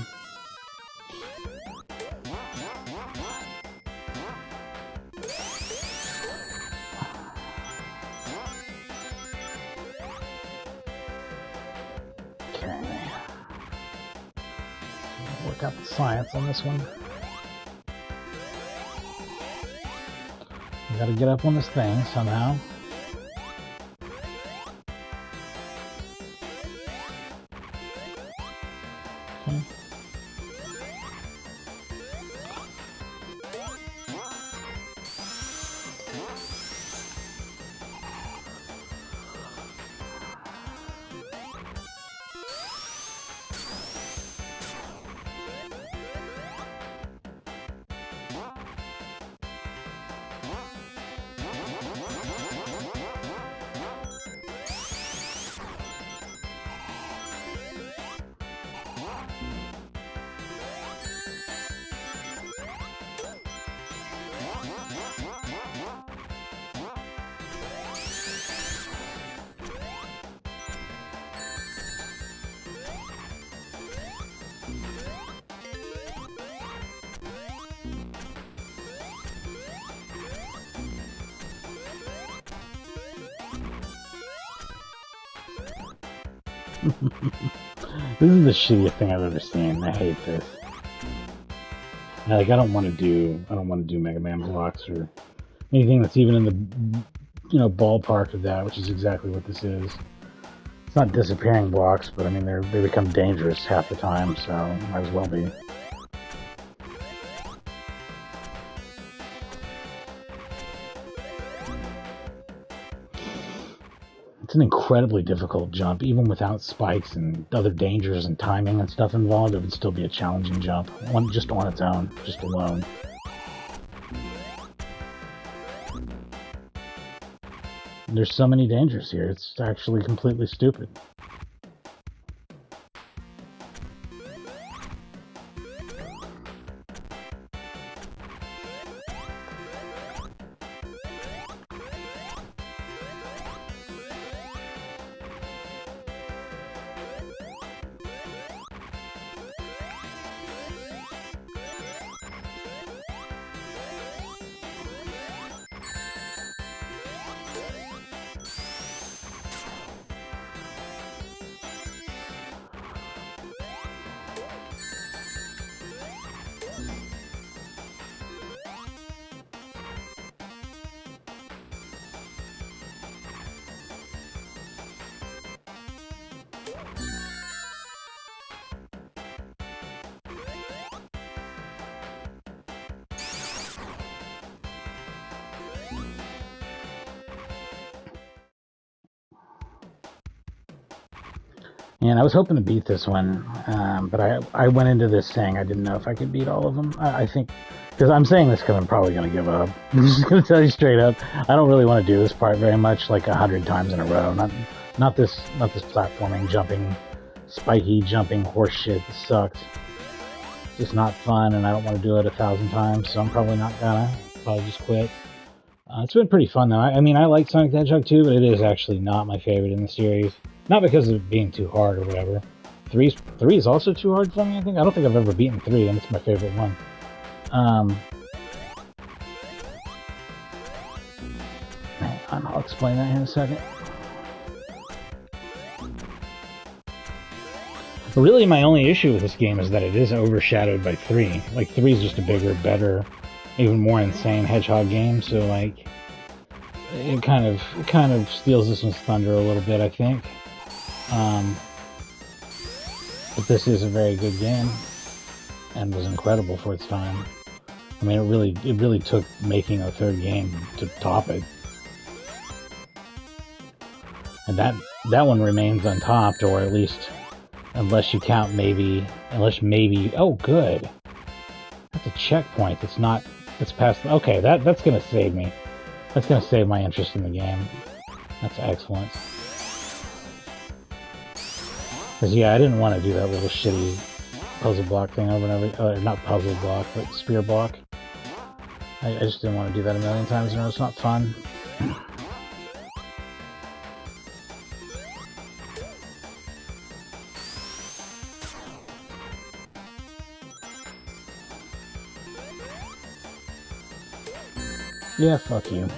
Got the science on this one. You gotta get up on this thing somehow. Okay. This is the shittiest thing I've ever seen. I hate this. Like I don't want to do Mega Man blocks or anything that's even in the ballpark of that, which is exactly what this is. It's not disappearing blocks, but I mean they become dangerous half the time, so might as well be. It's an incredibly difficult jump, even without spikes and other dangers and timing and stuff involved. It would still be a challenging jump, just on its own, just alone. There's so many dangers here. It's actually completely stupid. And I was hoping to beat this one, but I went into this saying I didn't know if I could beat all of them. I think, because I'm saying this because I'm probably going to give up. I'm just going to tell you straight up. I don't really want to do this part very much, like 100 times in a row. Not this platforming, jumping, spiky jumping horse shit. This sucks. It's just not fun, and I don't want to do it 1,000 times, so I'm probably not gonna. Probably just quit. It's been pretty fun though. I mean, I like Sonic the Hedgehog 2, but it is actually not my favorite in the series. Not because of it being too hard or whatever. Three is also too hard for me, I think. I don't think I've ever beaten 3, and it's my favorite one. I'll explain that here in a second. Really, my only issue with this game is that it is overshadowed by 3. Like, 3 is just a bigger, better, even more insane Hedgehog game, so, like, it kind of steals this one's thunder a little bit, I think. But this is a very good game, and was incredible for its time. I mean, it really took making a third game to top it. And that one remains untopped, or at least, unless you count maybe, oh good. That's a checkpoint, it's past, okay, that's gonna save me. That's gonna save my interest in the game. That's excellent. Because, yeah, I didn't want to do that little shitty puzzle block thing over and over. Not puzzle block, but spear block. I just didn't want to do that a million times in a row. It's not fun. Yeah, fuck you.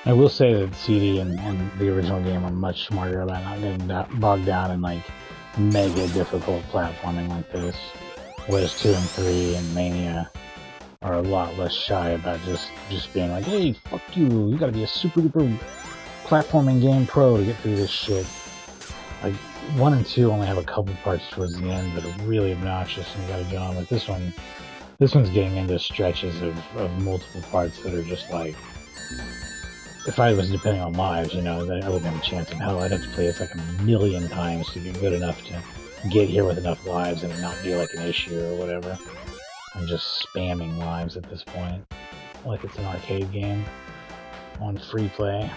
I will say that CD and the original game are much smarter about not getting bogged down in like mega difficult platforming like this. Whereas 2 and 3 and Mania are a lot less shy about just being like, hey, fuck you, you gotta be a super duper platforming game pro to get through this shit. Like 1 and 2 only have a couple parts towards the end that are really obnoxious and you gotta get on, but this one's getting into stretches of multiple parts that are just like, if I was depending on lives, you know, I wouldn't have a chance in hell. I'd have to play this like a million times to get good enough to get here with enough lives and it not be like an issue or whatever. I'm just spamming lives at this point, like it's an arcade game on free play.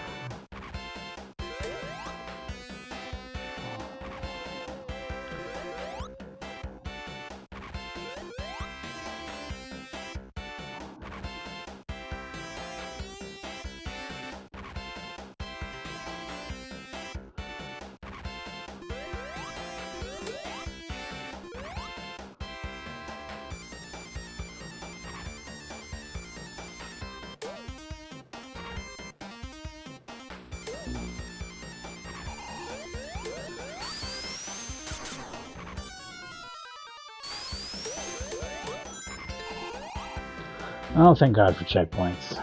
Oh, thank God for checkpoints.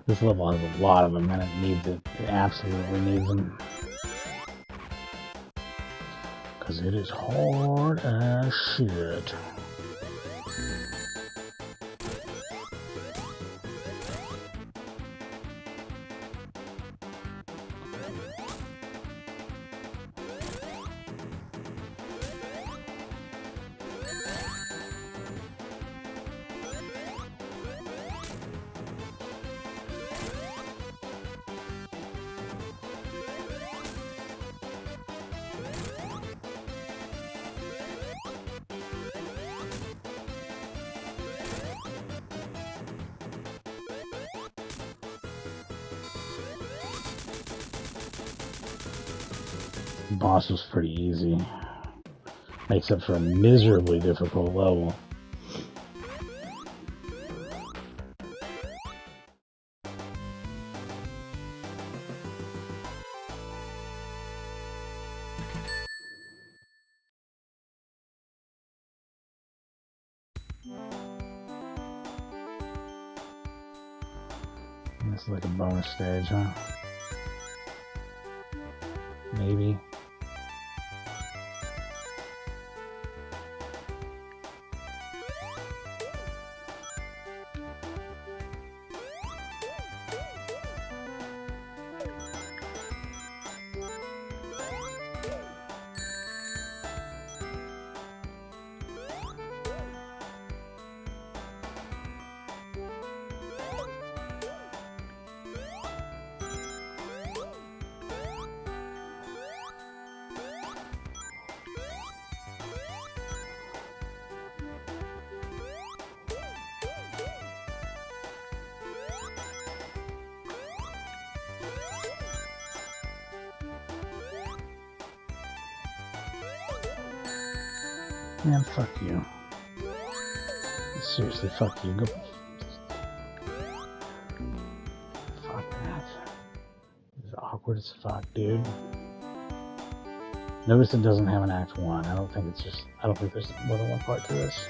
This level has a lot of them, and it needs it. It absolutely needs them. Because it is hard as shit. boss was pretty easy. Except for a miserably difficult level. This is like a bonus stage, huh? Maybe. Man, fuck you. Seriously, fuck you. Go. Fuck that. It's awkward as fuck, dude. Notice it doesn't have an Act 1. I don't think there's more than one part to this.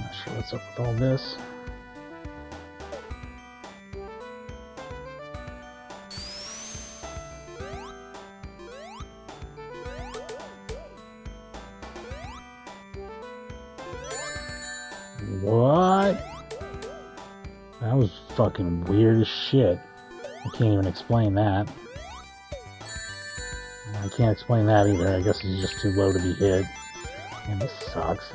Not sure what's up with all this. What? That was fucking weird as shit. I can't even explain that. I can't explain that either. I guess he's just too low to be hit. And this sucks.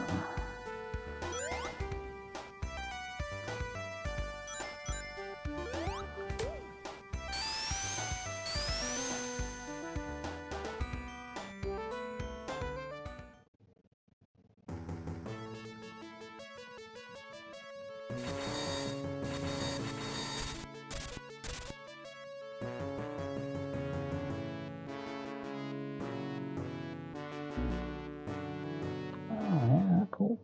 Cool.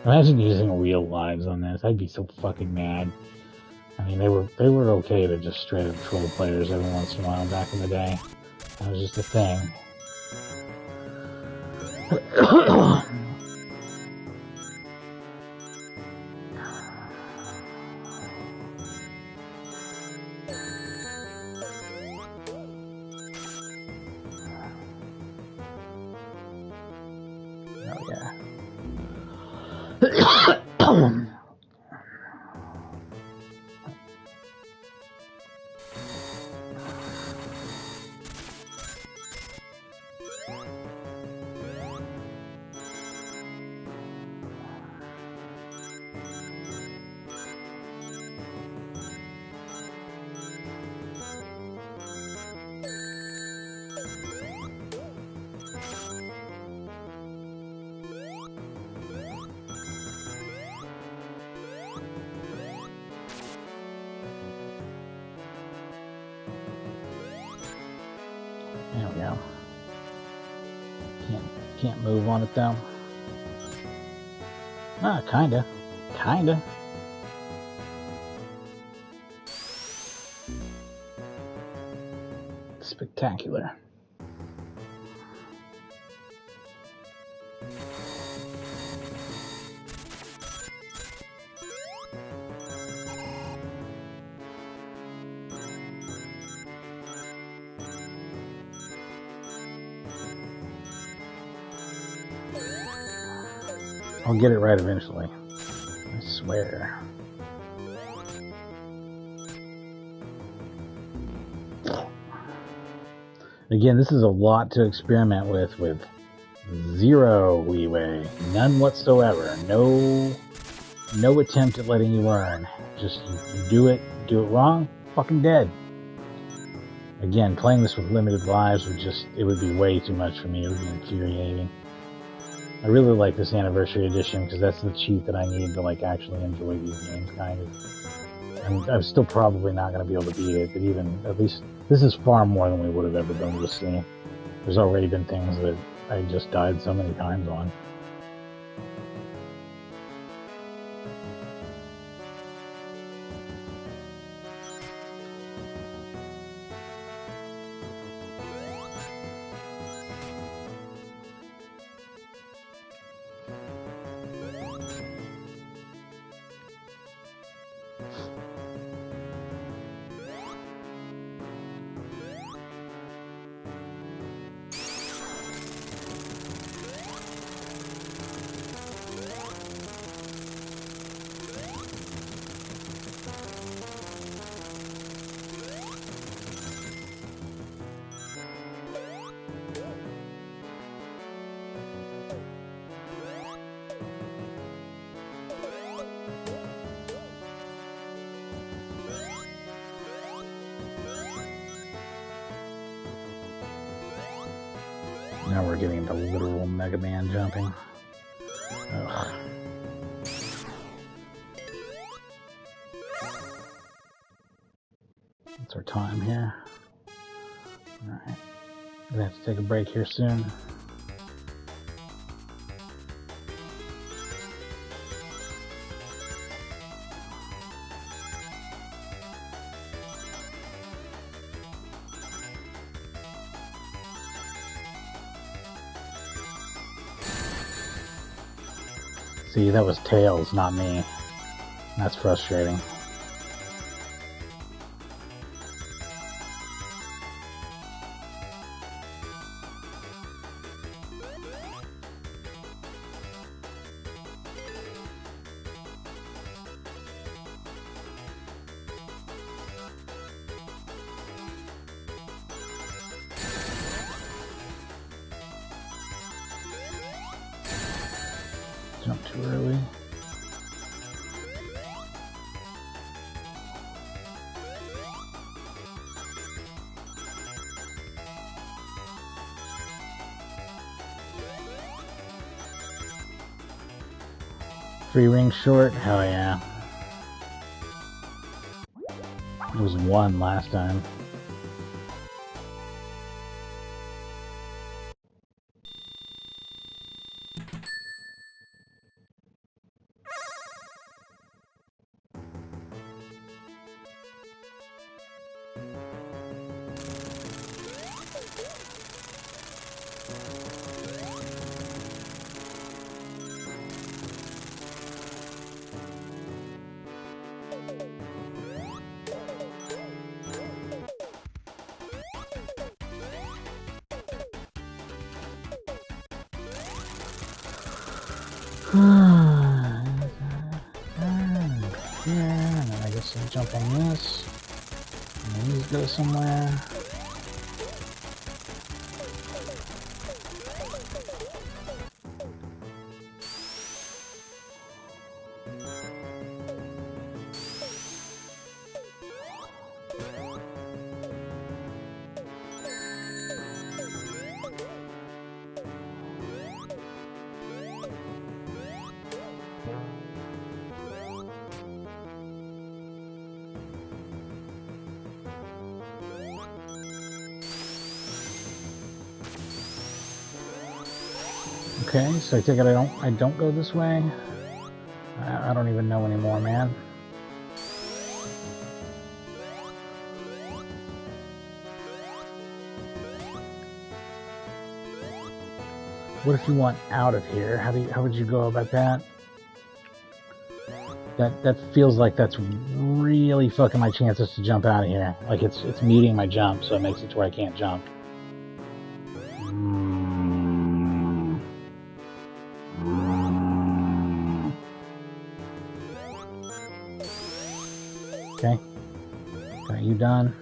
Imagine using real lives on this. I'd be so fucking mad. I mean, they were okay to just straight up troll players every once in a while back in the day. That was just a thing. There we go. Can't move on it though. Ah, kinda. Kinda. Spectacular. I'll get it right eventually. I swear. Again, this is a lot to experiment with zero leeway, none whatsoever. No attempt at letting you learn. Just you do it wrong, fucking dead. Again, playing this with limited lives it would be way too much for me. It would be infuriating. I really like this anniversary edition because that's the cheat that I need to like actually enjoy these games, kind of. I'm still probably not going to be able to beat it, but even at least this is far more than we would have ever been able to see. There's already been things that I just died so many times on. Now we're getting into literal Mega Man jumping. Ugh. What's our time here? Alright. Gonna have to take a break here soon. See, that was Tails, not me. That's frustrating. Jump too early. Three rings short? Hell yeah. It was one last time. Yeah, and then I guess I'll jump on this. And then these go somewhere. Okay, so I take it I don't go this way? I don't even know anymore, man. What if you want out of here? How would you go about that? That feels like that's really fucking my chances to jump out of here. Like it's muting my jump, so it makes it to where I can't jump. Okay. Got you done.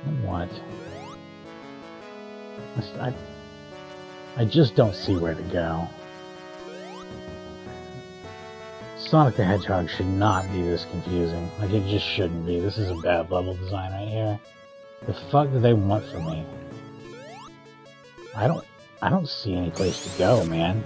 And what? I just don't see where to go. Sonic the Hedgehog should not be this confusing. Like, it just shouldn't be. This is a bad level design right here. The fuck do they want from me? I don't see any place to go, man.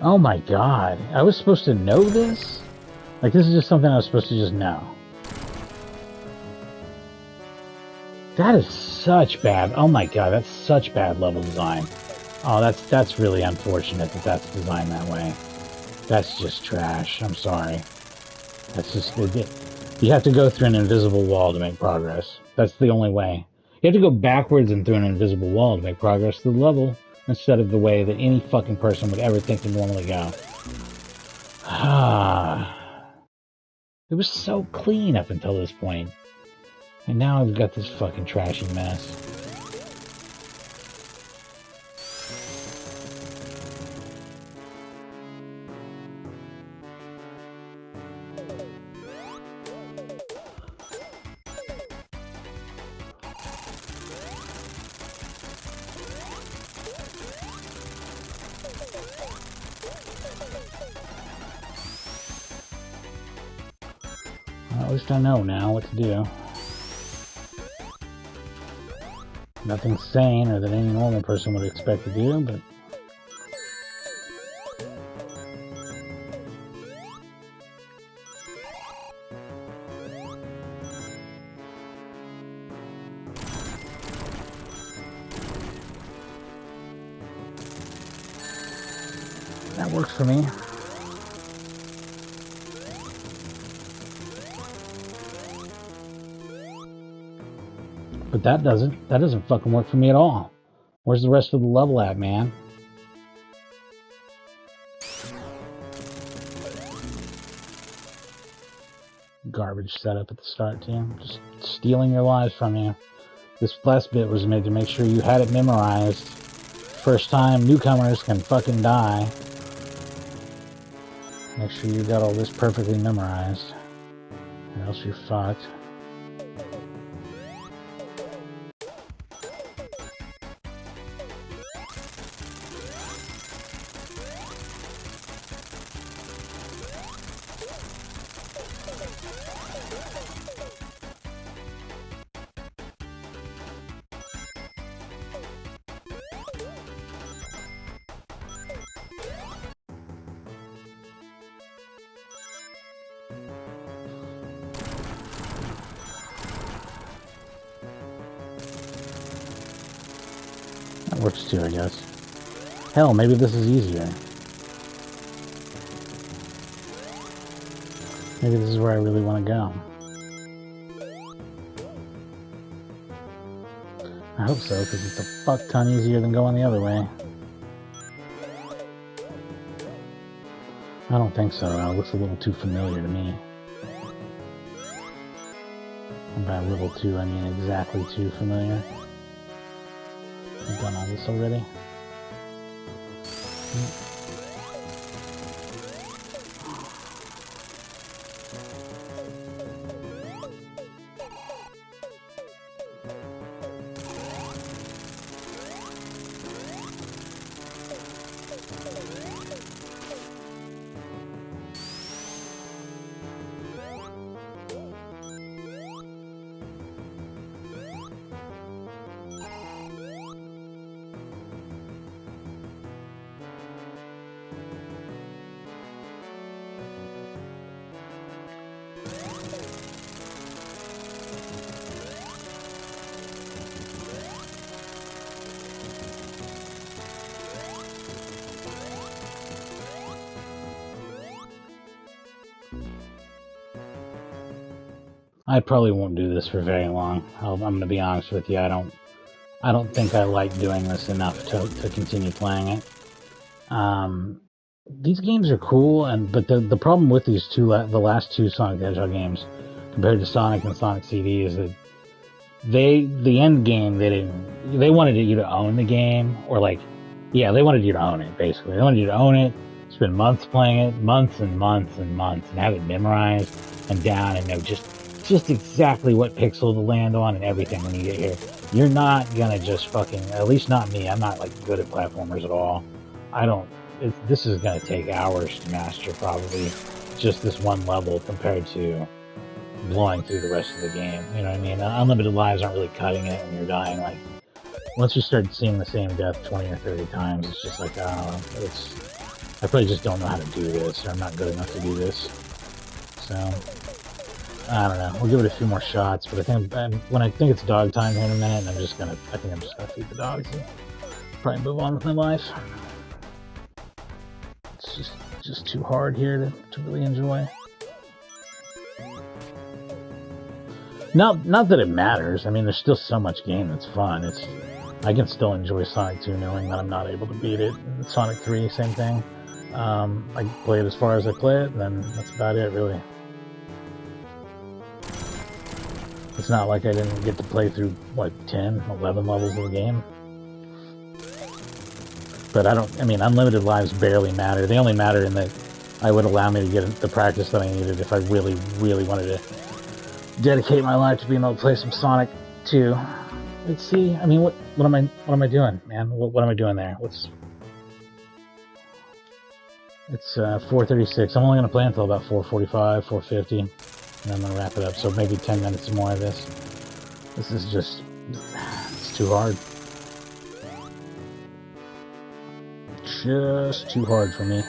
Oh my god. I was supposed to know this? Like, this is just something I was supposed to just know. That is such bad. Oh my god, that's such bad level design. Oh, that's really unfortunate that that's designed that way. That's just trash. I'm sorry. That's just... You have to go through an invisible wall to make progress. That's the only way. You have to go backwards and through an invisible wall to make progress through the level, instead of the way that any fucking person would ever think to normally go. It was so clean up until this point. And now I've got this fucking trashy mess. Well, at least I know now what to do. Nothing sane or that any normal person would expect to do, but... that works for me. But that doesn't fucking work for me at all. Where's the rest of the level at, man? Garbage setup at the start, too. Just stealing your lives from you. This last bit was made to make sure you had it memorized. First time newcomers can fucking die. Make sure you got all this perfectly memorized. Or else you're fucked. That works too, I guess. Hell, maybe this is easier. Maybe this is where I really want to go. I hope so, because it's a fuck ton easier than going the other way. I don't think so. It looks a little too familiar to me. And by a little too, I mean exactly too familiar. I've done all this already. I probably won't do this for very long. I'm going to be honest with you. I don't think I like doing this enough to continue playing it. These games are cool, but the problem with these the last two Sonic the Hedgehog games, compared to Sonic and Sonic CD, is that the end game, they wanted you to own the game, or like, yeah, they wanted you to own it, basically. They wanted you to own it, spend months playing it, months and months and months, and have it memorized and down, and know just exactly what pixel to land on and everything when you get here. You're not gonna just fucking, at least not me, I'm not like good at platformers at all. This is gonna take hours to master, probably, just this one level compared to blowing through the rest of the game. You know what I mean? Unlimited lives aren't really cutting it when you're dying. Like, once you start seeing the same death 20 or 30 times, it's just like, I probably just don't know how to do this, or I'm not good enough to do this. So, I don't know. We'll give it a few more shots, but I think when I think it's dog time here in a minute, I think I'm just gonna feed the dogs and probably move on with my life. It's just too hard here to really enjoy. Not that it matters. I mean, there's still so much game that's fun. I can still enjoy Sonic 2 knowing that I'm not able to beat it. Sonic 3, same thing. I play it as far as I play it, and then that's about it, really. It's not like I didn't get to play through, what, 10, 11 levels of the game. But unlimited lives barely matter. They only matter in that I would allow me to get the practice that I needed if I really, really wanted to dedicate my life to being able to play some Sonic 2. Let's see. I mean, what am I doing, man? What am I doing there? It's 4:36. I'm only gonna play until about 4:45, 4:50, and then I'm gonna wrap it up. So maybe 10 minutes more of this. This is it's too hard. Just too hard for me.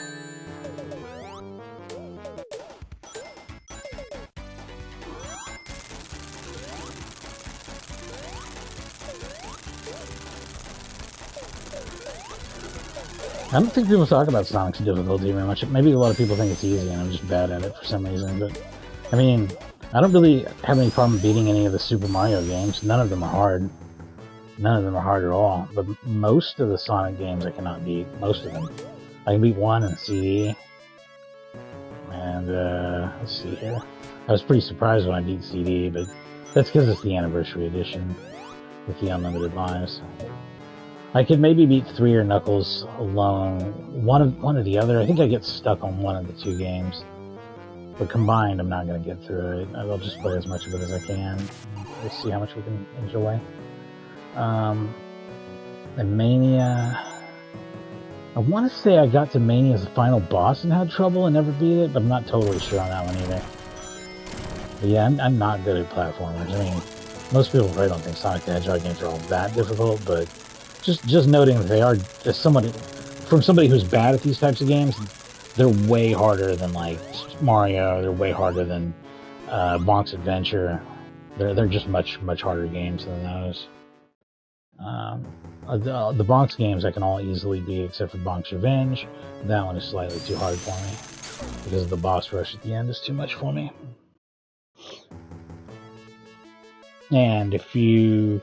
I don't think people talk about Sonic's difficulty very much. Maybe a lot of people think it's easy and I'm just bad at it for some reason. But, I mean, I don't really have any problem beating any of the Super Mario games. None of them are hard. None of them are hard at all. But most of the Sonic games I cannot beat. Most of them. I can beat one in CD. And, let's see here. I was pretty surprised when I beat CD, but that's because it's the anniversary edition with the unlimited lives. I could maybe beat 3 or Knuckles alone. One or the other. I think I get stuck on one of the two games. But combined, I'm not going to get through it. I'll just play as much of it as I can. We'll see how much we can enjoy. And Mania... I want to say I got to Mania's final boss and had trouble and never beat it, but I'm not totally sure on that one either. But yeah, I'm not good at platformers. I mean, most people probably don't think Sonic the Hedgehog games are all that difficult, but just noting that they are, from somebody who's bad at these types of games, they're way harder than like Mario. They're way harder than Bonk's Adventure. They're just much harder games than those. The Bonk's games I can all easily beat except for Bonk's Revenge. That one is slightly too hard for me because the boss rush at the end is too much for me. And if you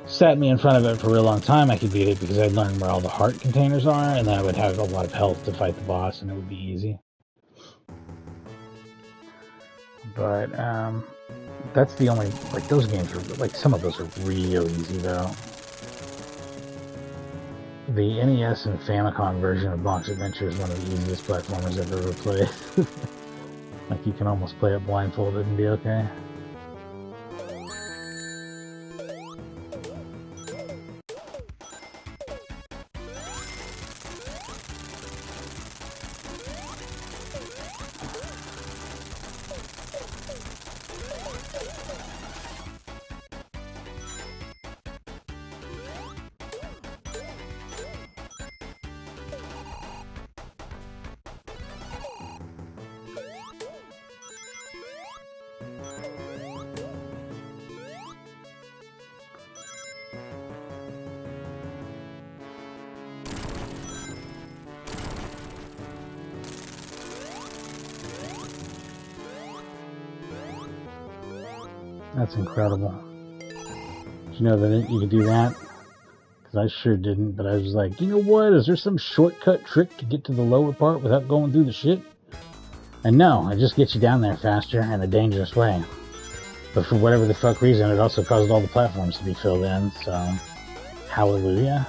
sat me in front of it for a real long time, I could beat it because I'd learn where all the heart containers are, and then I would have a lot of health to fight the boss, and it would be easy. But that's the only, like, those games are, like, some of those are real easy though. The NES and Famicom version of Bonk's Adventure is one of the easiest platformers I've ever played. Like, you can almost play it blindfolded and be okay. That's incredible. Did you know that you could do that? Because I sure didn't, but I was like, you know what? Is there some shortcut trick to get to the lower part without going through the shit? And no, it just gets you down there faster in a dangerous way. But for whatever the fuck reason, it also caused all the platforms to be filled in, so hallelujah.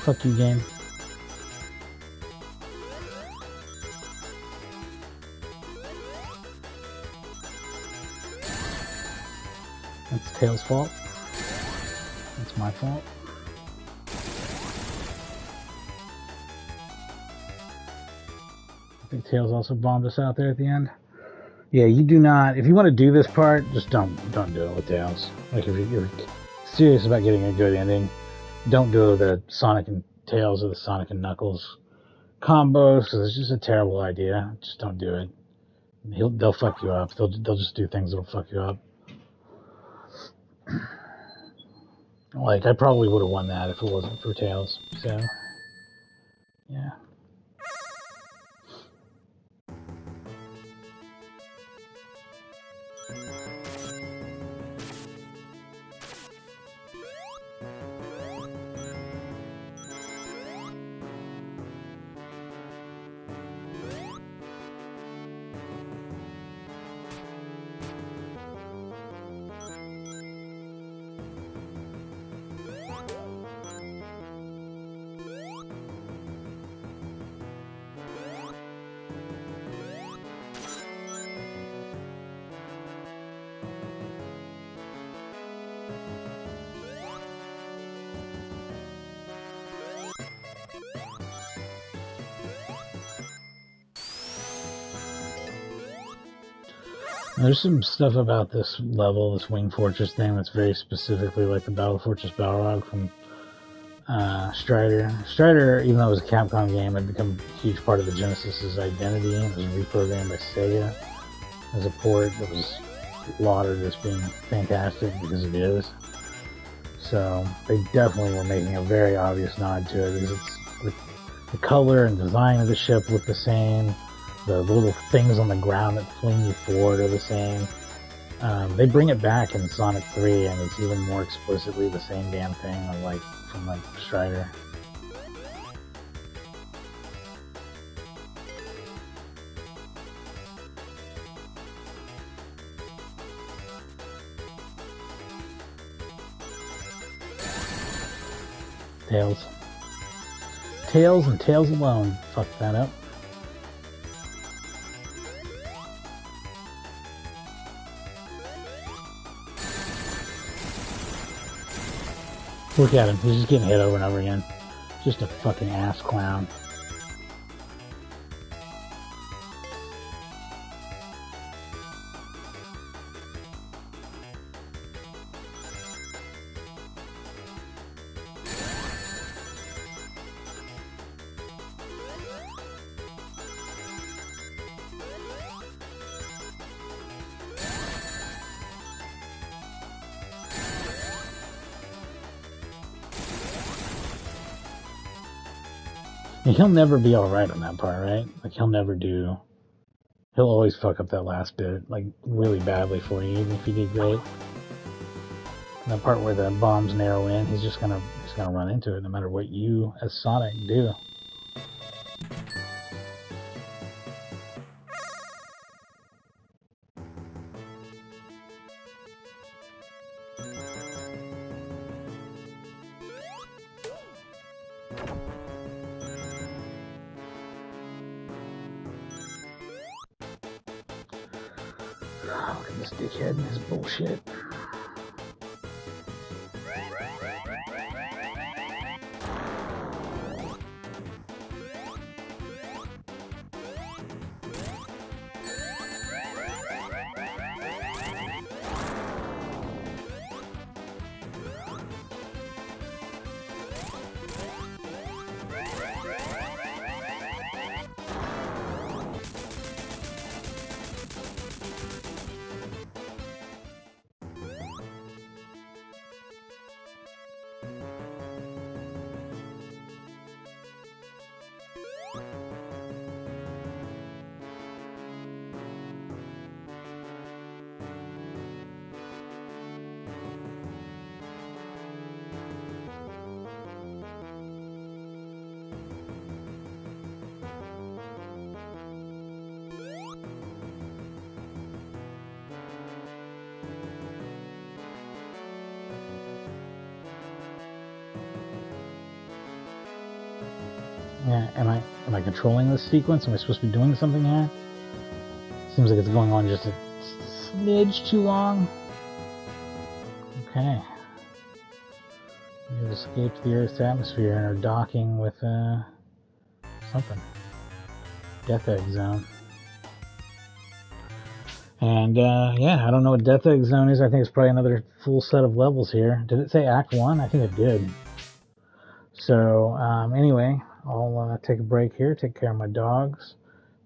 Fuck you, game. That's Tails' fault. That's my fault. I think Tails also bombed us out there at the end. Yeah, you do not. If you want to do this part, just don't do it with Tails. Like if you're serious about getting a good ending, don't do the Sonic and Tails or the Sonic and Knuckles combos. Cause it's just a terrible idea. Just don't do it. They'll fuck you up. They'll just do things that'll fuck you up. Like I probably would have won that if it wasn't for Tails. So yeah. There's some stuff about this level, this Wing Fortress thing, that's very specifically like the Battle Fortress Balrog from Strider. Strider, even though it was a Capcom game, had become a huge part of the Genesis's identity. It was reprogrammed by Sega as a port that was lauded as being fantastic because it is. So they definitely were making a very obvious nod to it because it's the color and design of the ship look the same. The little things on the ground that fling you forward are the same. They bring it back in Sonic 3, and it's even more explicitly the same damn thing, like from like Strider. Tails. Tails and Tails alone fucked that up. Look at him, he's just getting hit over and over again. Just a fucking ass clown. And he'll never be alright on that part, right? Like, he'll always fuck up that last bit, like, really badly for you, even if you did great. And that part where the bombs narrow in, he's gonna run into it no matter what you, as Sonic, do. Oh, look at this dickhead and his bullshit. Yeah, am I controlling this sequence? Am I supposed to be doing something here? Seems like it's going on just a smidge too long. Okay. We've escaped the Earth's atmosphere and are docking with something. Death Egg Zone. And yeah, I don't know what Death Egg Zone is. I think it's probably another full set of levels here. Did it say Act 1? I think it did. So anyway, I'll take a break here, take care of my dogs.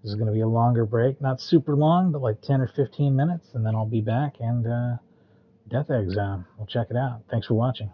This is going to be a longer break. Not super long, but like 10 or 15 minutes. And then I'll be back and Death Egg Zone. We'll check it out. Thanks for watching.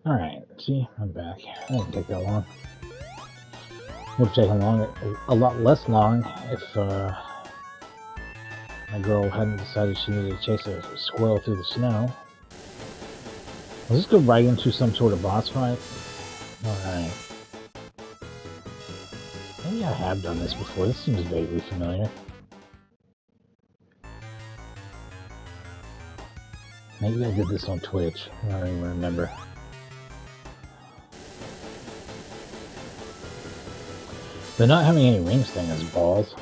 Alright, see, I'm back. That didn't take that long. Would have taken a lot less long if my girl hadn't decided she needed to chase a squirrel through the snow. Does this go right into some sort of boss fight? Alright. Maybe I have done this before. This seems vaguely familiar. Maybe I did this on Twitch. I don't even remember. But not having any rings thing is balls.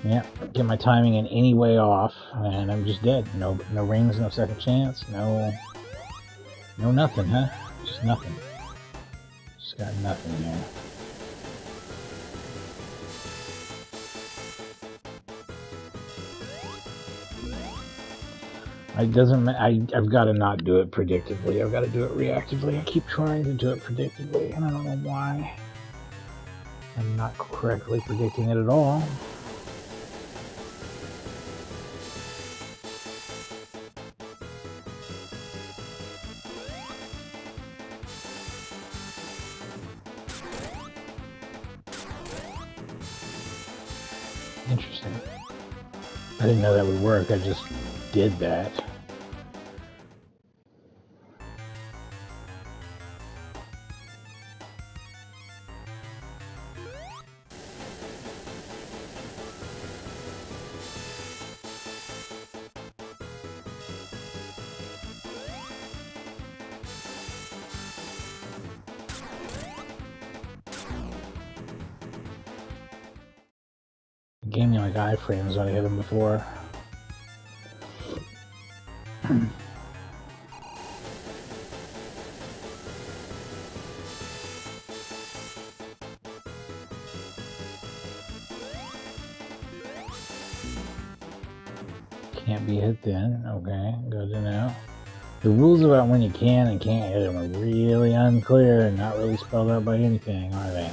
Yeah, get my timing in any way off, and I'm just dead. No rings, no second chance, no nothing, huh? Just nothing. Just got nothing here. I've got to not do it predictably. I've got to do it reactively. I keep trying to do it predictably, and I don't know why. I'm not correctly predicting it at all. Interesting. I didn't know that would work. I just did that. It gave me like iframes when I hit him before. Can't be hit then. Okay, good to know. The rules about when you can and can't hit him are really unclear and not really spelled out by anything, are they?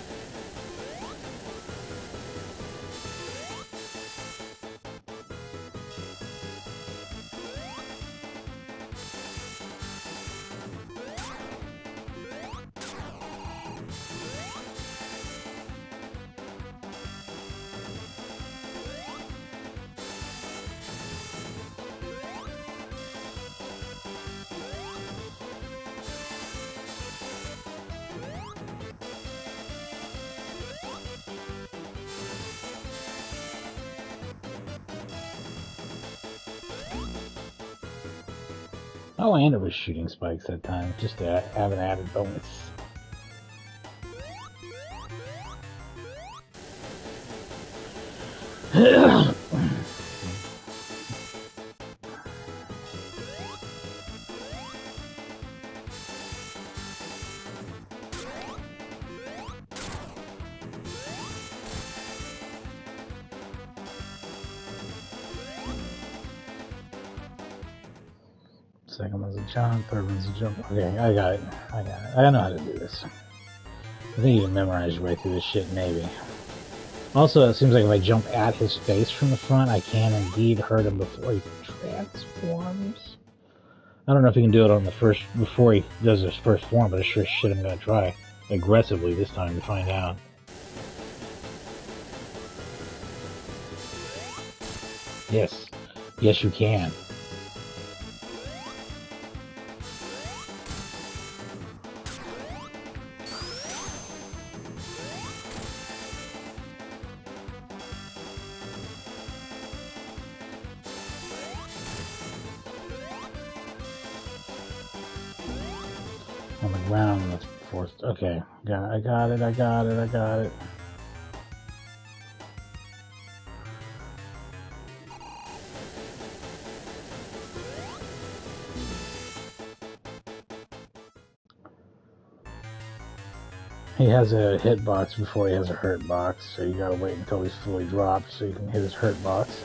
Oh, and it was shooting spikes that time, just to have an added bonus. Second one's a jump, third one's a jump. Okay, I got it. I know how to do this. I think you can memorize your way through this shit, maybe. Also, it seems like if I jump at his face from the front, I can indeed hurt him before he transforms. I don't know if he can do it on the first, before he does his first form, but I sure shit I'm gonna try aggressively this time to find out. Yes. Yes, you can. On the ground, that's forced. Okay, I got it. He has a hitbox before he has a hurt box, so you gotta wait until he's fully dropped so you can hit his hurt box.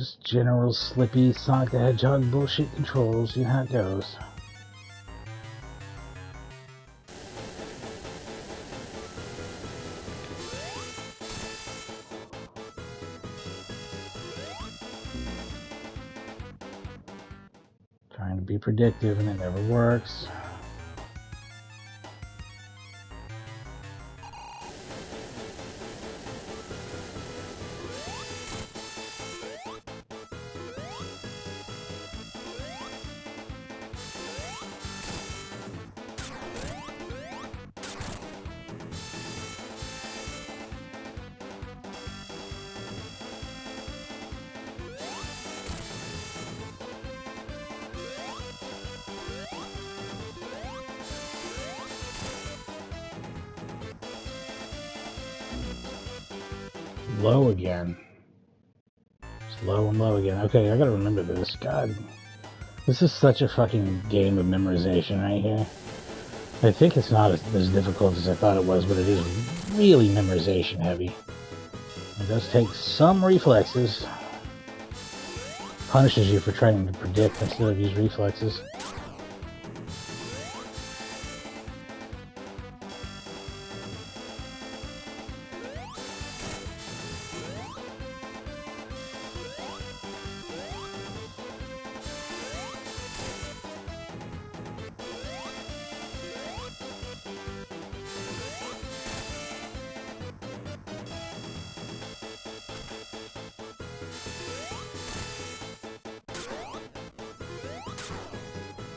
Just general slippy Sonic the Hedgehog bullshit controls. See how it goes. Trying to be predictive and it never works. Low again. It's low and low again. Okay, I gotta remember this. God. This is such a fucking game of memorization right here. I think it's not as difficult as I thought it was, but it is really memorization heavy. It does take some reflexes. Punishes you for trying to predict instead of use reflexes.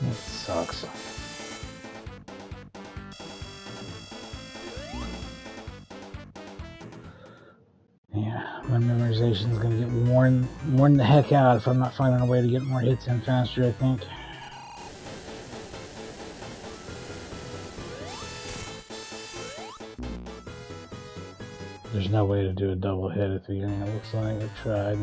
That sucks. Yeah, my memorization is gonna get worn the heck out if I'm not finding a way to get more hits in faster, I think. There's no way to do a double hit at the beginning, it looks like. I've tried.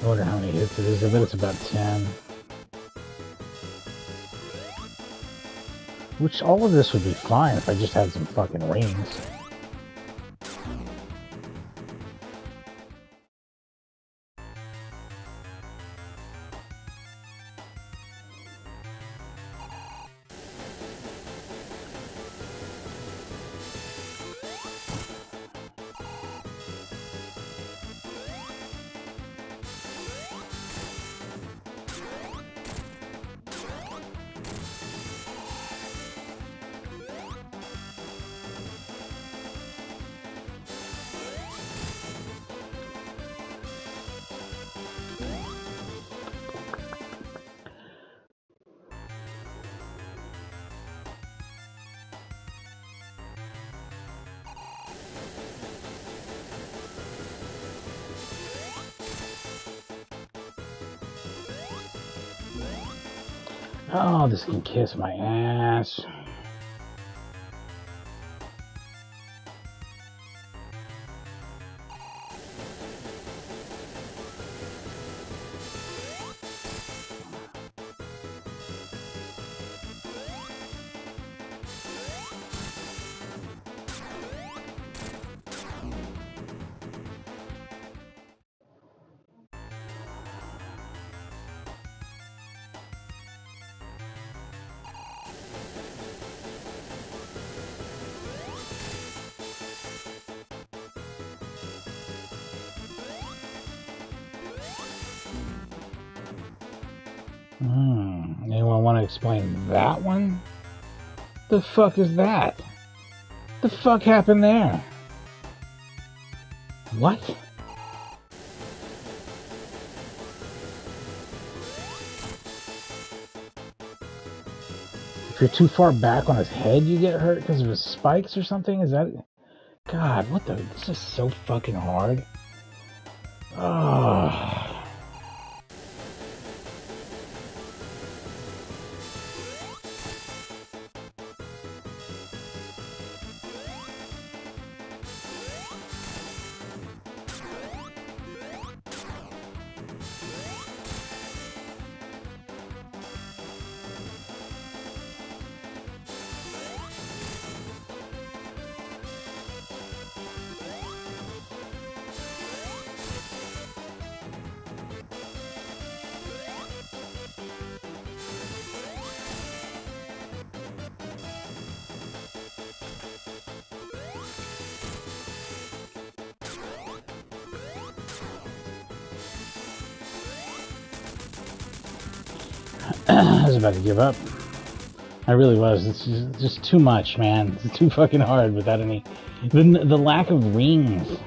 I wonder how many hits it is. I bet it's about 10. Which, all of this would be fine if I just had some fucking rings. Oh, this can kiss my ass. Anyone want to explain that one? The fuck is that? The fuck happened there? What? If you're too far back on his head, you get hurt because of his spikes or something? Is that... God, what the... This is so fucking hard. Oh. I was about to give up. I really was. It's just too much, man. It's too fucking hard without any... The lack of rings.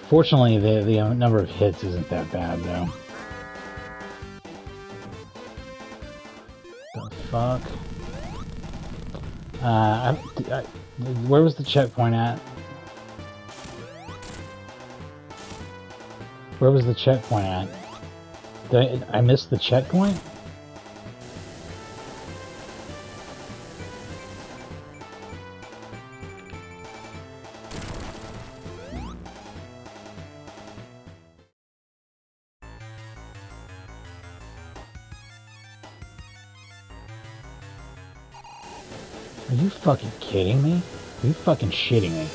Fortunately, the number of hits isn't that bad, though. The fuck? Where was the checkpoint at? Where was the checkpoint at? Did I miss the checkpoint? Are you fucking kidding me? Are you fucking shitting me?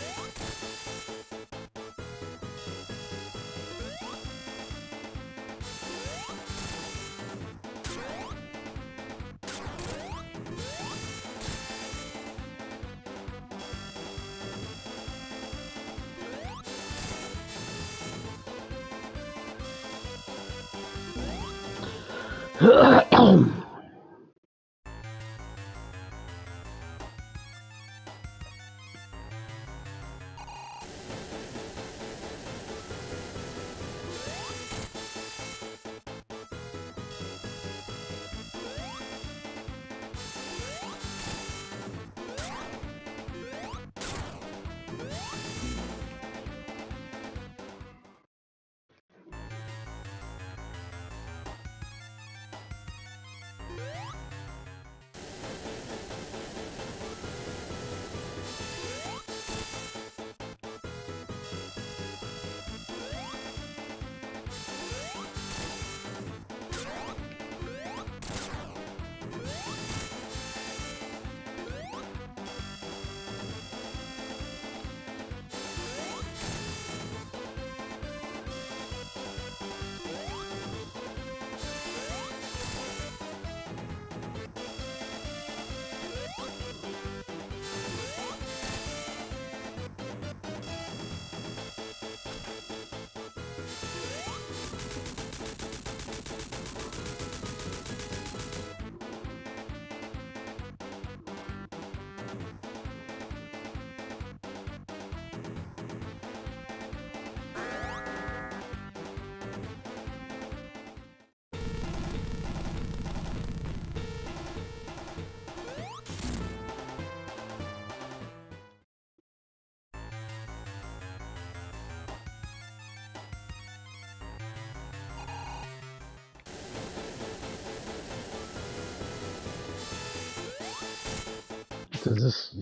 Does this...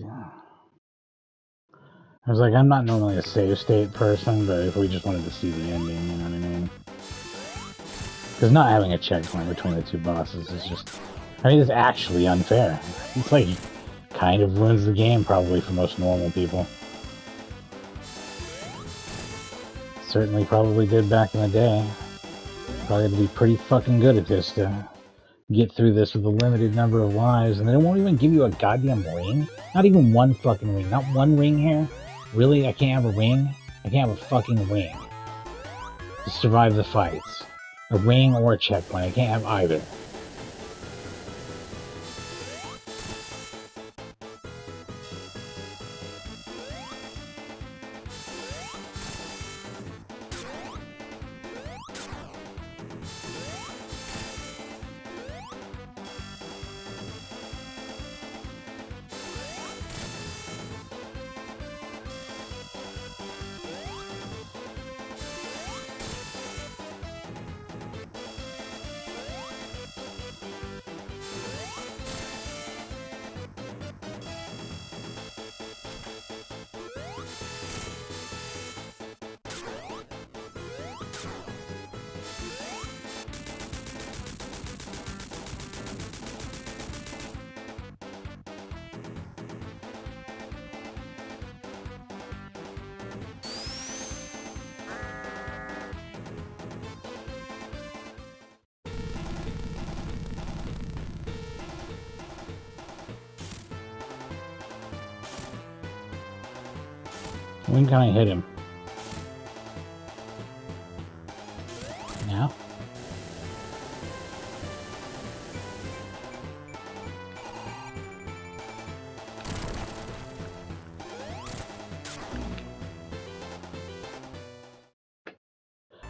I was like, I'm not normally a save state person, but if we just wanted to see the ending, you know what I mean? Because not having a checkpoint between the two bosses is just... I mean, it's actually unfair. It's like, kind of ruins the game, probably, for most normal people. Certainly probably did back in the day. Probably had to be pretty fucking good at this to get through this with a limited number of lives, and they won't even give you a goddamn ring? Not even one fucking ring. Not one ring here? Really? I can't have a ring? I can't have a fucking ring to survive the fights. A ring or a checkpoint. I can't have either. When can I hit him? Now?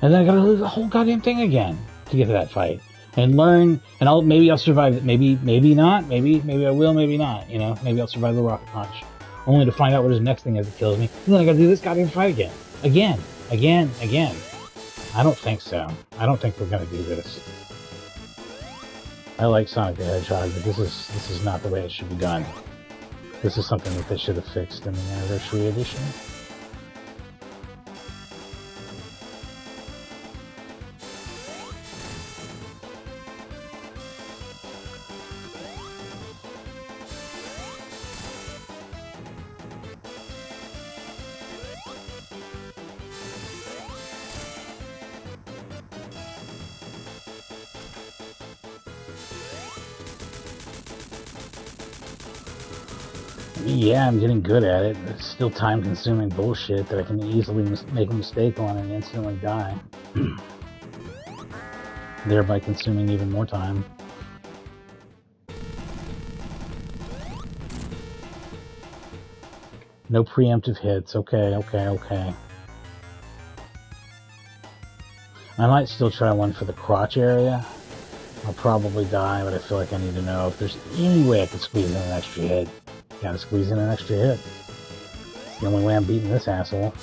And then I gotta lose the whole goddamn thing again to get to that fight. And learn, and maybe I'll survive it. Maybe not. Maybe I will. Maybe not. You know, maybe I'll survive the rocket punch, only to find out what his next thing is that kills me. And then I gotta do this goddamn fight again. I don't think so. I don't think we're gonna do this. I like Sonic the Hedgehog, but this is not the way it should be done. This is something that they should have fixed in the Anniversary Edition. Yeah, I'm getting good at it, but it's still time-consuming bullshit that I can easily make a mistake on and instantly die. Thereby consuming even more time. No preemptive hits. Okay. I might still try one for the crotch area. I'll probably die, but I feel like I need to know if there's any way I could squeeze in an extra hit. Gotta squeeze in an extra hit. It's the only way I'm beating this asshole.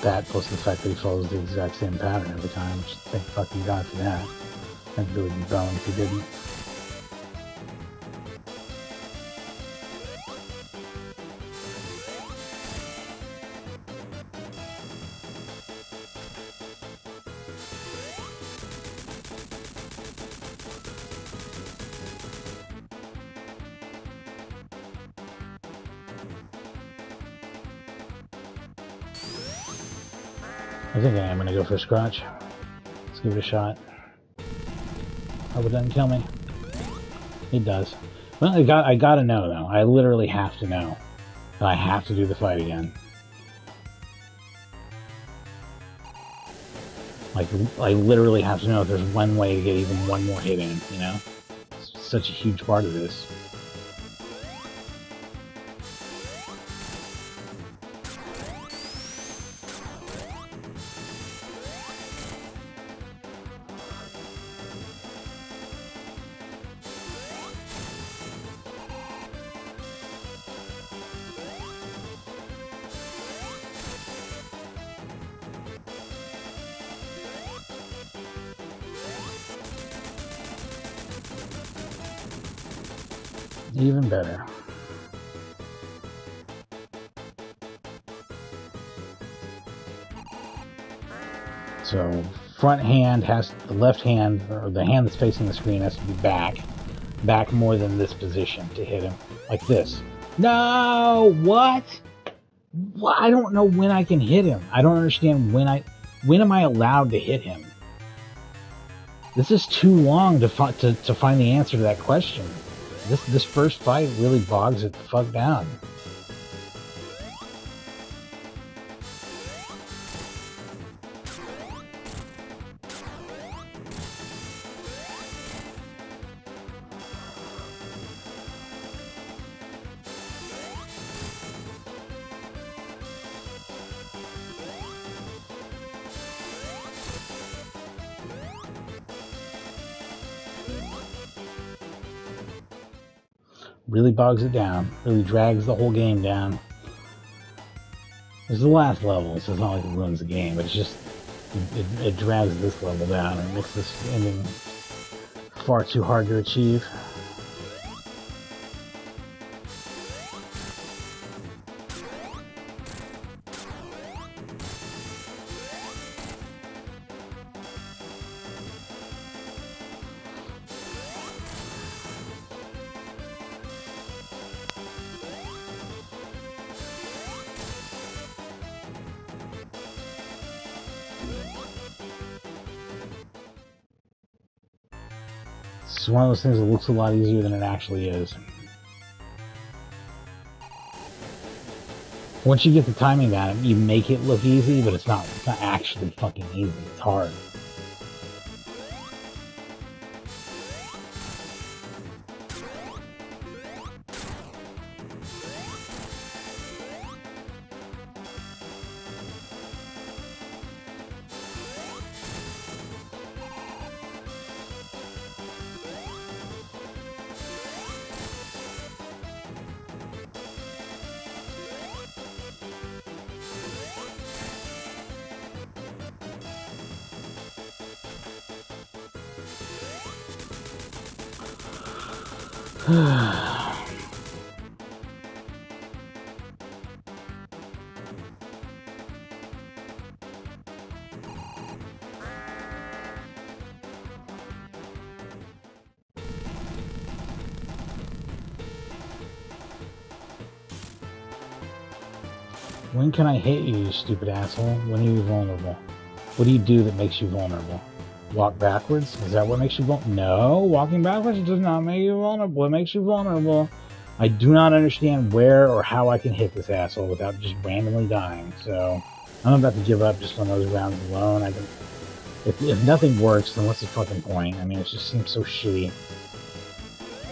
That plus the fact that he follows the exact same pattern every time. Just thank fucking God for that. I'd really be bummed if he didn't. I think I am gonna go for a scratch. Let's give it a shot. Hope it doesn't kill me. It does. Well, I gotta know though. I literally have to know. And I have to do the fight again. Like, I literally have to know if there's one way to get even one more hit in, you know? It's such a huge part of this. Even better. So front hand has, the left hand, or the hand that's facing the screen has to be back more than this position to hit him. Like this. No! What? I don't know when I can hit him. I don't understand when am I allowed to hit him? This is too long to find the answer to that question. This first fight really bogs it the fuck down. Really bogs it down. Really drags the whole game down. This is the last level, so it's not like it ruins the game, but it's just it drags this level down and makes this ending far too hard to achieve. It's one of those things that looks a lot easier than it actually is. Once you get the timing down, you make it look easy, but it's not actually fucking easy. It's hard. When can I hit you, you stupid asshole? When are you vulnerable? What do you do that makes you vulnerable? Walk backwards? Is that what makes you vulnerable? No, walking backwards does not make you vulnerable. What makes you vulnerable? I do not understand where or how I can hit this asshole without just randomly dying. So I'm about to give up just on those rounds alone. If nothing works, then what's the fucking point? I mean, it just seems so shitty.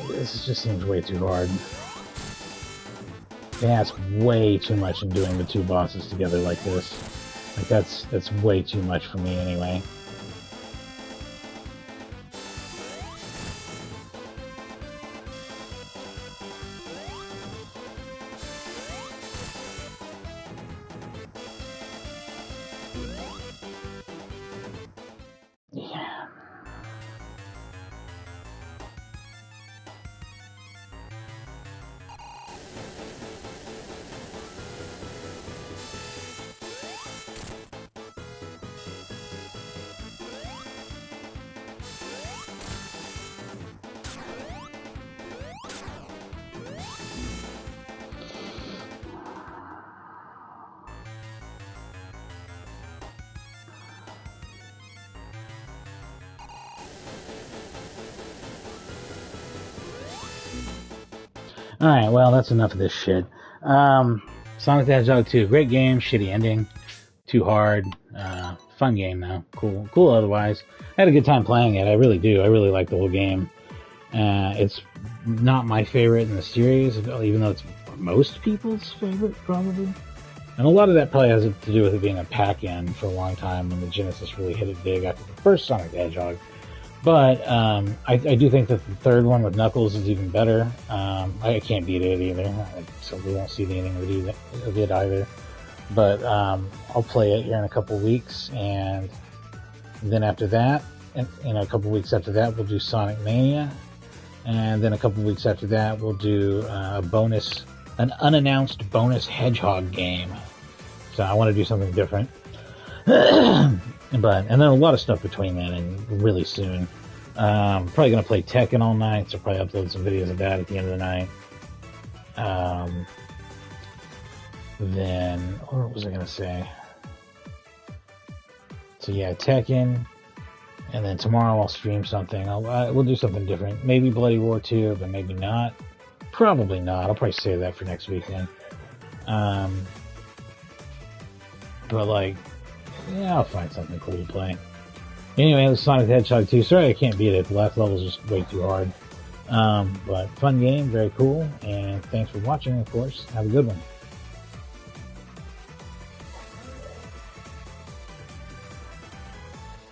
This just seems way too hard. They ask way too much in doing the two bosses together like this. Like that's way too much for me anyway. Yeah. Alright, well, that's enough of this shit. Sonic the Hedgehog 2, great game, shitty ending, too hard, fun game though, cool otherwise. I had a good time playing it, I really do, I really like the whole game. It's not my favorite in the series, even though it's most people's favorite, probably. And a lot of that probably has to do with it being a pack-in for a long time when the Genesis really hit it big after the first Sonic the Hedgehog. But I do think that the third one with Knuckles is even better. I can't beat it either, so we won't see the ending of it either. But I'll play it here in a couple weeks, and then after that, in a couple weeks after that, we'll do Sonic Mania, and then a couple weeks after that, we'll do an unannounced bonus Hedgehog game. So I want to do something different. And then a lot of stuff between then and really soon. Probably going to play Tekken all night, so probably upload some videos of that at the end of the night. Then, what was I going to say? So yeah, Tekken, and then tomorrow I'll stream something. We'll do something different. Maybe Bloody Roar 2, but maybe not. Probably not. I'll probably save that for next weekend. But like, yeah, I'll find something cool to play. Anyway, it was Sonic the Hedgehog 2. Sorry I can't beat it. The last level is just way too hard. But fun game, very cool. And thanks for watching, of course. Have a good one.